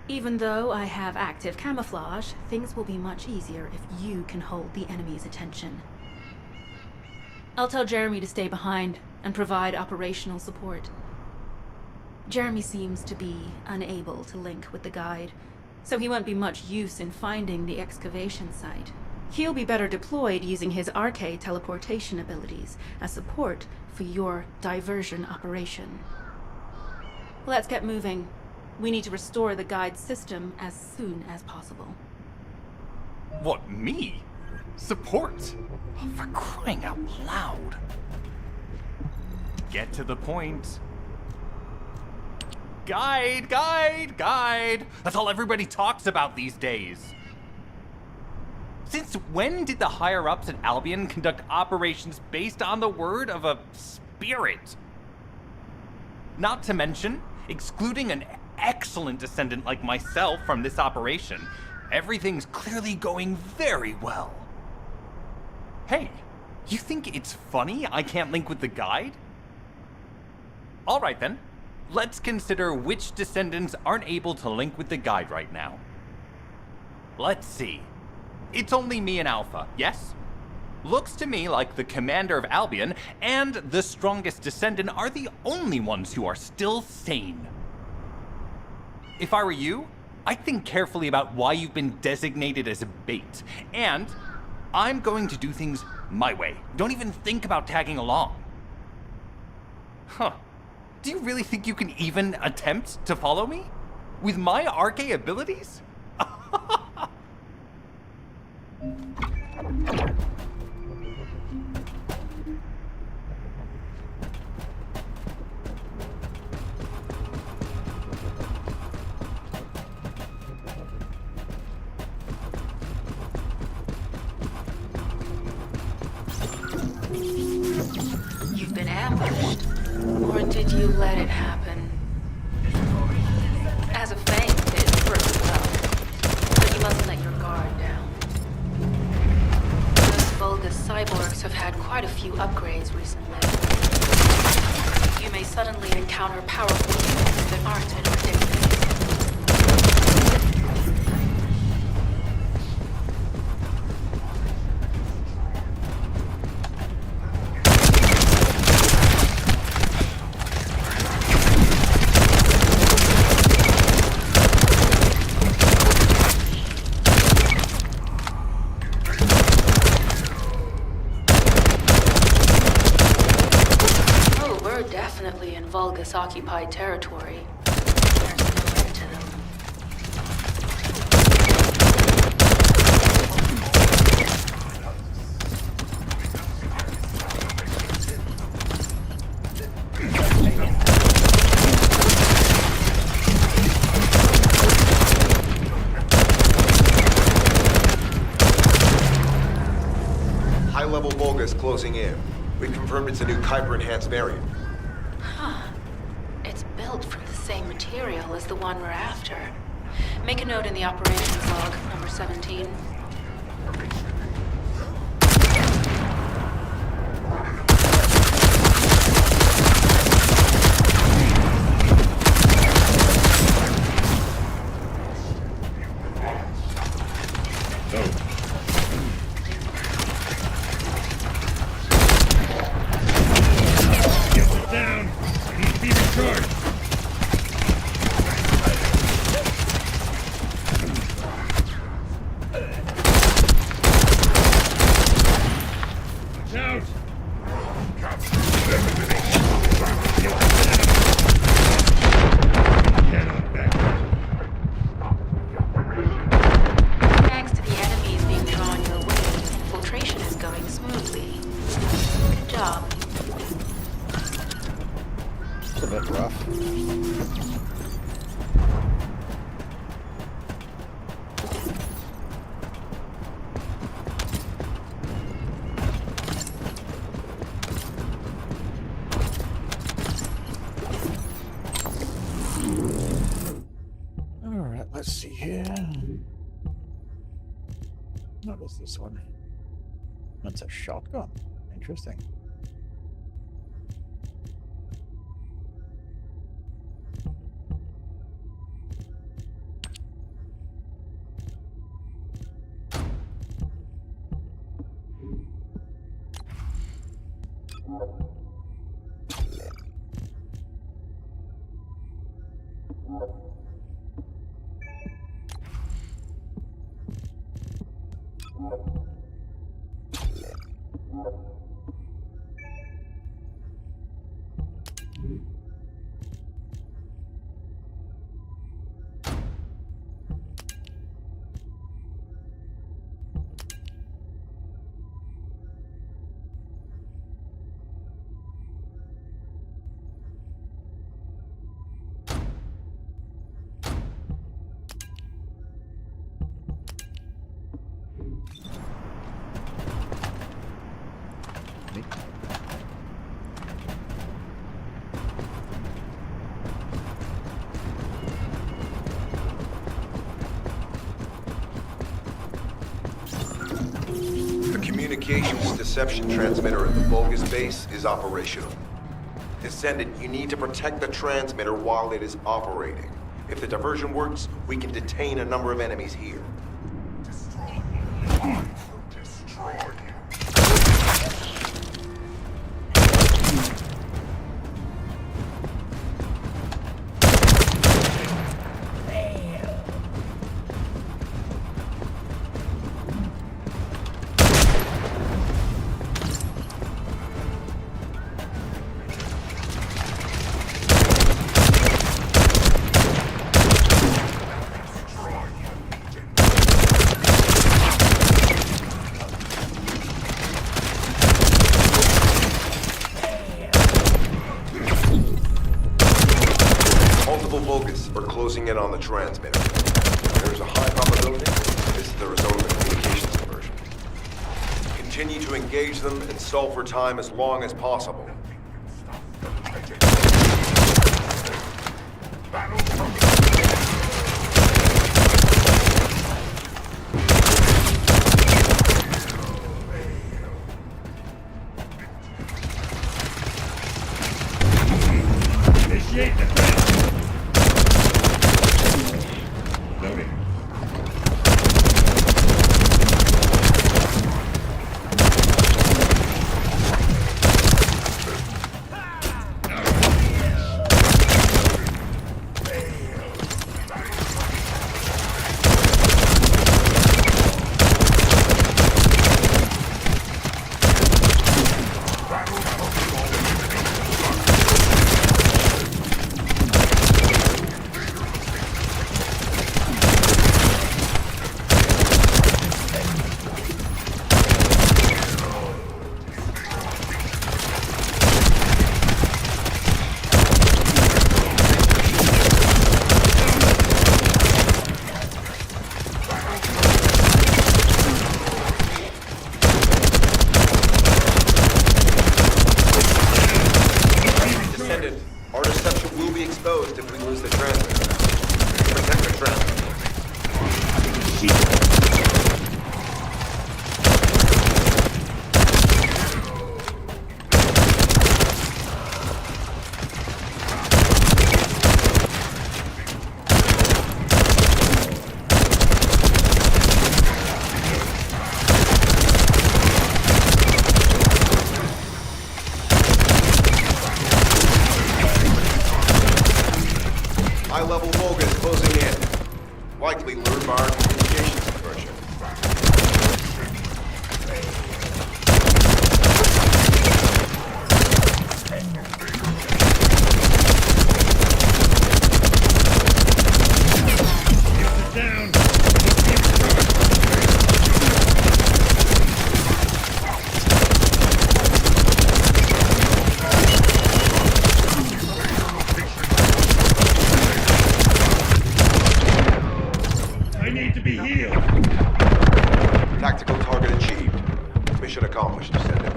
Even though I have active camouflage, things will be much easier if you can hold the enemy's attention. I'll tell Jeremy to stay behind and provide operational support. Jeremy seems to be unable to link with the Guide, so he won't be much use in finding the excavation site. He'll be better deployed using his RK teleportation abilities as support for your diversion operation. Let's get moving. We need to restore the Guide system as soon as possible. What, me? Support? Oh, for crying out loud. Get to the point. Guide! That's all everybody talks about these days. Since when did the higher-ups at Albion conduct operations based on the word of a spirit? Not to mention, excluding an excellent descendant like myself from this operation, everything's clearly going very well. Hey, you think it's funny I can't link with the Guide? All right then, let's consider which descendants aren't able to link with the Guide right now. Let's see. It's only me and Alpha, yes? Looks to me like the commander of Albion and the strongest descendant are the only ones who are still sane. If I were you, I'd think carefully about why you've been designated as a bait, and I'm going to do things my way. Don't even think about tagging along. Huh. Do you really think you can even attempt to follow me? With my RK abilities? You've been ambushed. Or did you let it happen? As a feint, it works well. But you mustn't let your guard down. Those Vulgus cyborgs have had quite a few upgrades recently. You may suddenly encounter powerful units that aren't in our database. Vulgus-occupied territory. There's no end to them. High-level Vulgus closing in. We've confirmed it's a new Kuiper-enhanced variant. From the same material as the one we're after. Make a note in the operations log, number 17. Alright, let's see here. What is this one? That's a shotgun. Interesting. The communications deception transmitter at the Vulgus base is operational. Descendant, you need to protect the transmitter while it is operating. If the diversion works, we can detain a number of enemies here. Closing in on the transmitter. There's a high probability this is the result of the communications diversion. Continue to engage them and solve for time as long as possible. Initiate the High-level Vulgus closing in. Likely lured by our communications diversion. Tactical target achieved. Mission accomplished, Descendant.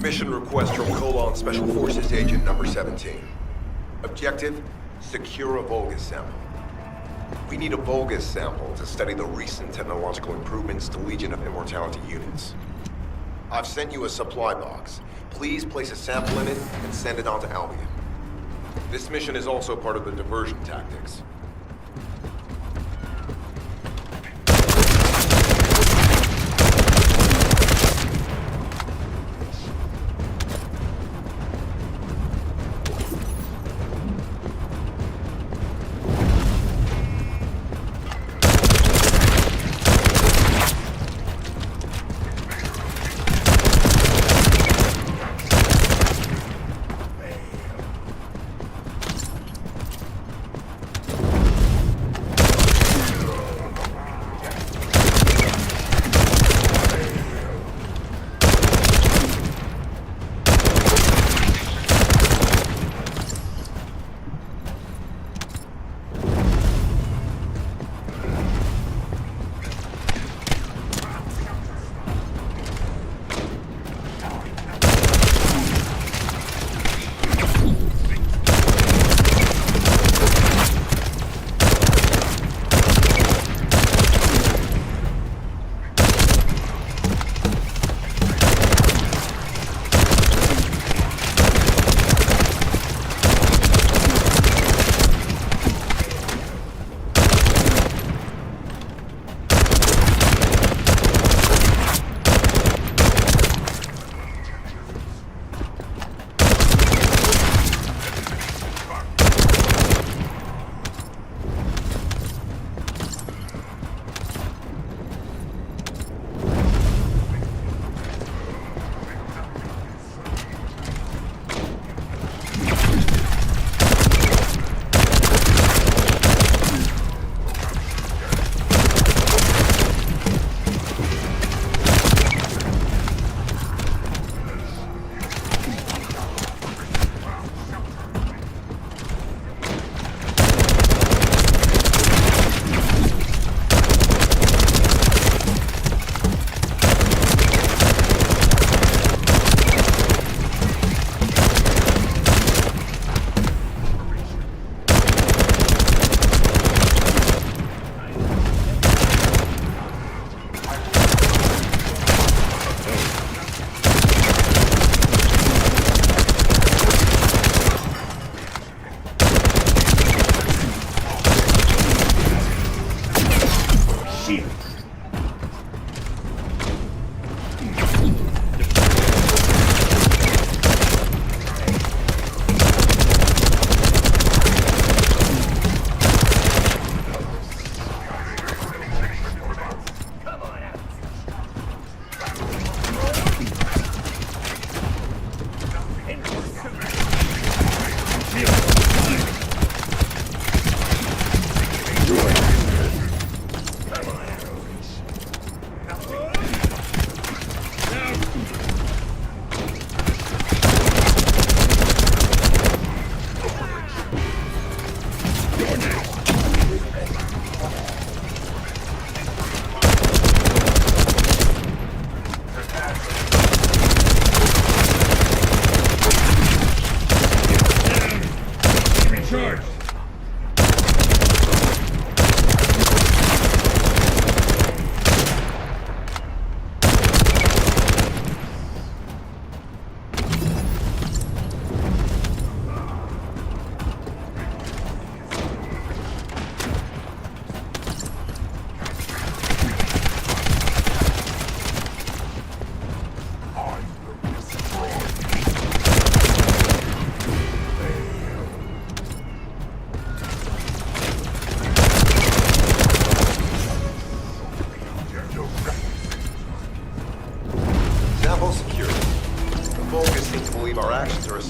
Mission request from Colon Special Forces Agent number 17. Objective, secure a Vulgus sample. We need a Vulgus sample to study the recent technological improvements to Legion of Immortality units. I've sent you a supply box. Please place a sample in it and send it on to Albion. This mission is also part of the diversion tactics.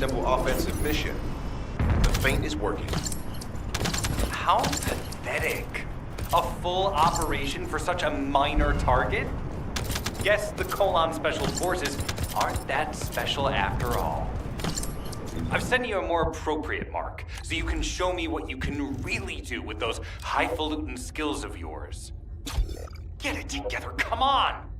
simple offensive mission. The feint is working. How pathetic. A full operation for such a minor target? Guess the Colon Special Forces aren't that special after all. I've sent you a more appropriate mark, so you can show me what you can really do with those highfalutin skills of yours. Get it together, come on!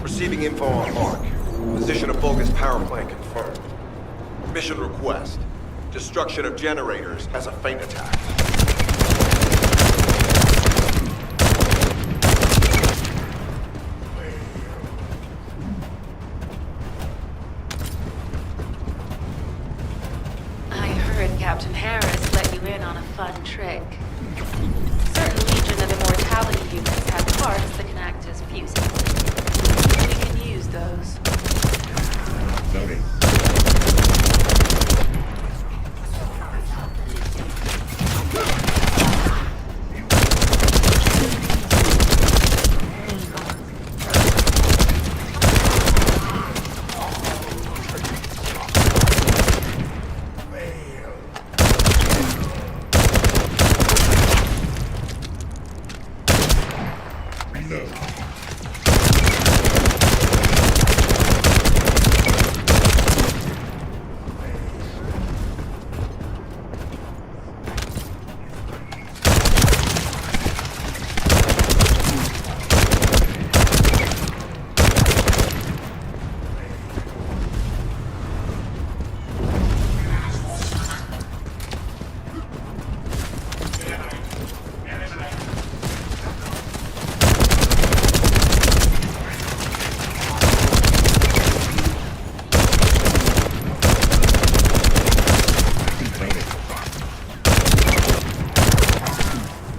Receiving info on Mark. Position of Vulgus power plant confirmed. Mission request. Destruction of generators as a feint attack. I heard Captain Harris let you in on a fun trick. Certain Legion of Immortality units have parts that can act as fuses. We can use those. Noted.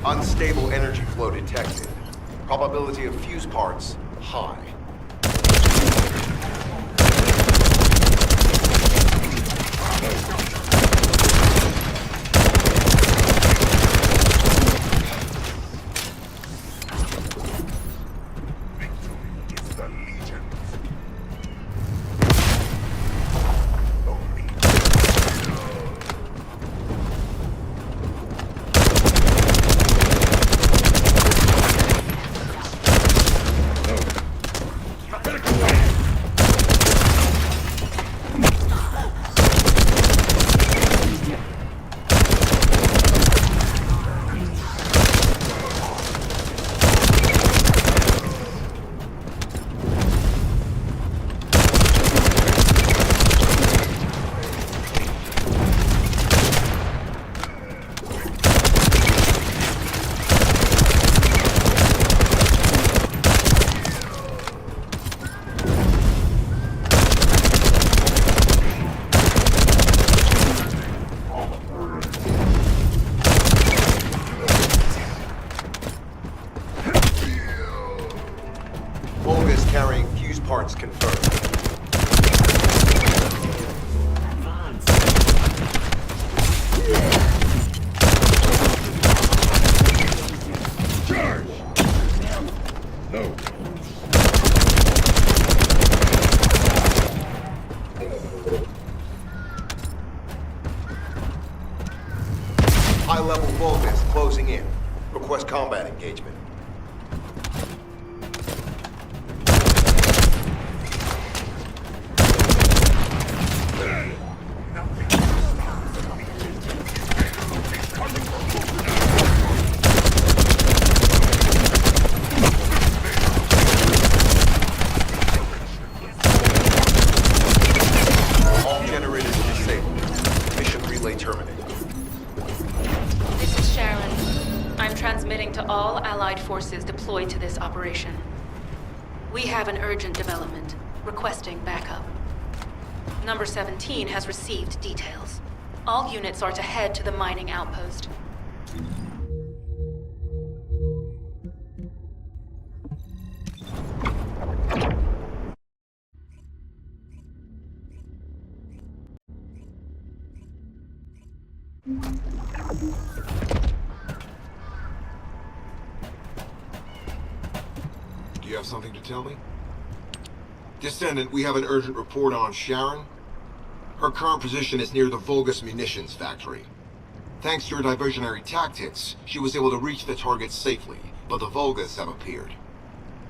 Unstable energy flow detected. Probability of fuse parts, high. Vulgus carrying fuse parts confirmed. Charge! No. closing in. Request combat engagement. All generators disabled. Mission relay terminated. This is Sharon. I'm transmitting to all Allied forces deployed to this operation. We have an urgent development, requesting backup. Number 17 has received details. All units are to head to the mining outpost. Do you have something to tell me? Descendant, we have an urgent report on Sharon. Her current position is near the Vulgus munitions factory. Thanks to your diversionary tactics, she was able to reach the target safely, but the Vulgus have appeared.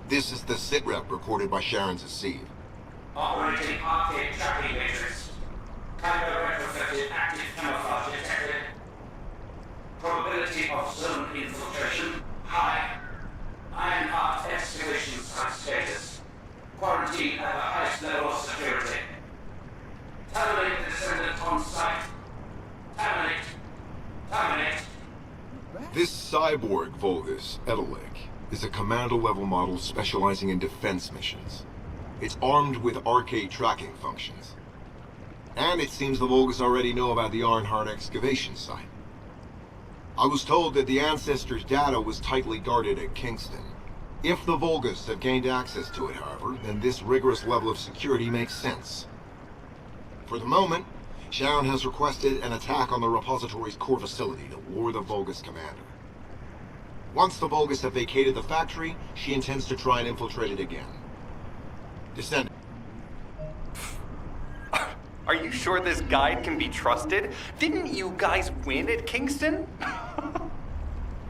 This is the sitrep recorded by Sharon's Deceive. Operating arcade tracking matrix. Typo retrofitted active camouflage detected. Probability of zone infiltration high. Ironheart excavation site status. Quarantine at the highest level of security. Terminate the Descendant on site. Terminate. Terminate. This cyborg Vulgus, Edelik, is a commando-level model specializing in defense missions. It's armed with arcade tracking functions. And it seems the Vulgus already know about the Ironheart excavation site. I was told that the Ancestors' data was tightly guarded at Kingston. If the Vulgus have gained access to it, however, then this rigorous level of security makes sense. For the moment, Sharon has requested an attack on the repository's core facility to lure the Vulgus commander. Once the Vulgus have vacated the factory, she intends to try and infiltrate it again. Descendant. Are you sure this guide can be trusted? Didn't you guys win at Kingston?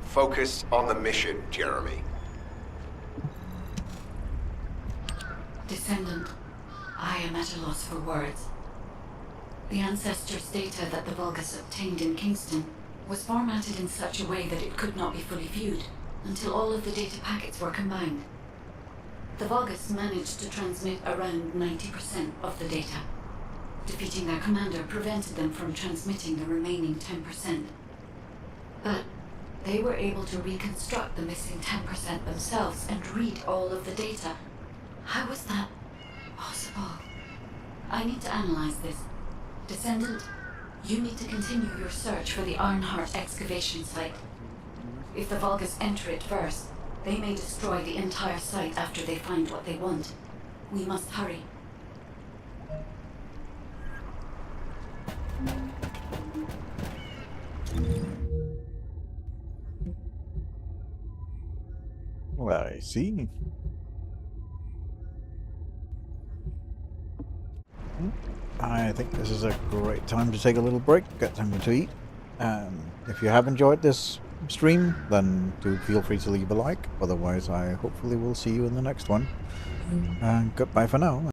Focus on the mission, Jeremy. Descendant, I am at a loss for words. The Ancestors' data that the Vulgus obtained in Kingston was formatted in such a way that it could not be fully viewed until all of the data packets were combined. The Vulgus managed to transmit around 90% of the data. Defeating their commander prevented them from transmitting the remaining 10%. But they were able to reconstruct the missing 10% themselves and read all of the data. How was that possible? I need to analyze this. Descendant, you need to continue your search for the Ironheart excavation site. If the Vulgus enter it first, they may destroy the entire site after they find what they want. We must hurry. Well, I see. I think this is a great time to take a little break, get something to eat. If you have enjoyed this stream, then do feel free to leave a like. Otherwise, I hopefully will see you in the next one. And goodbye for now.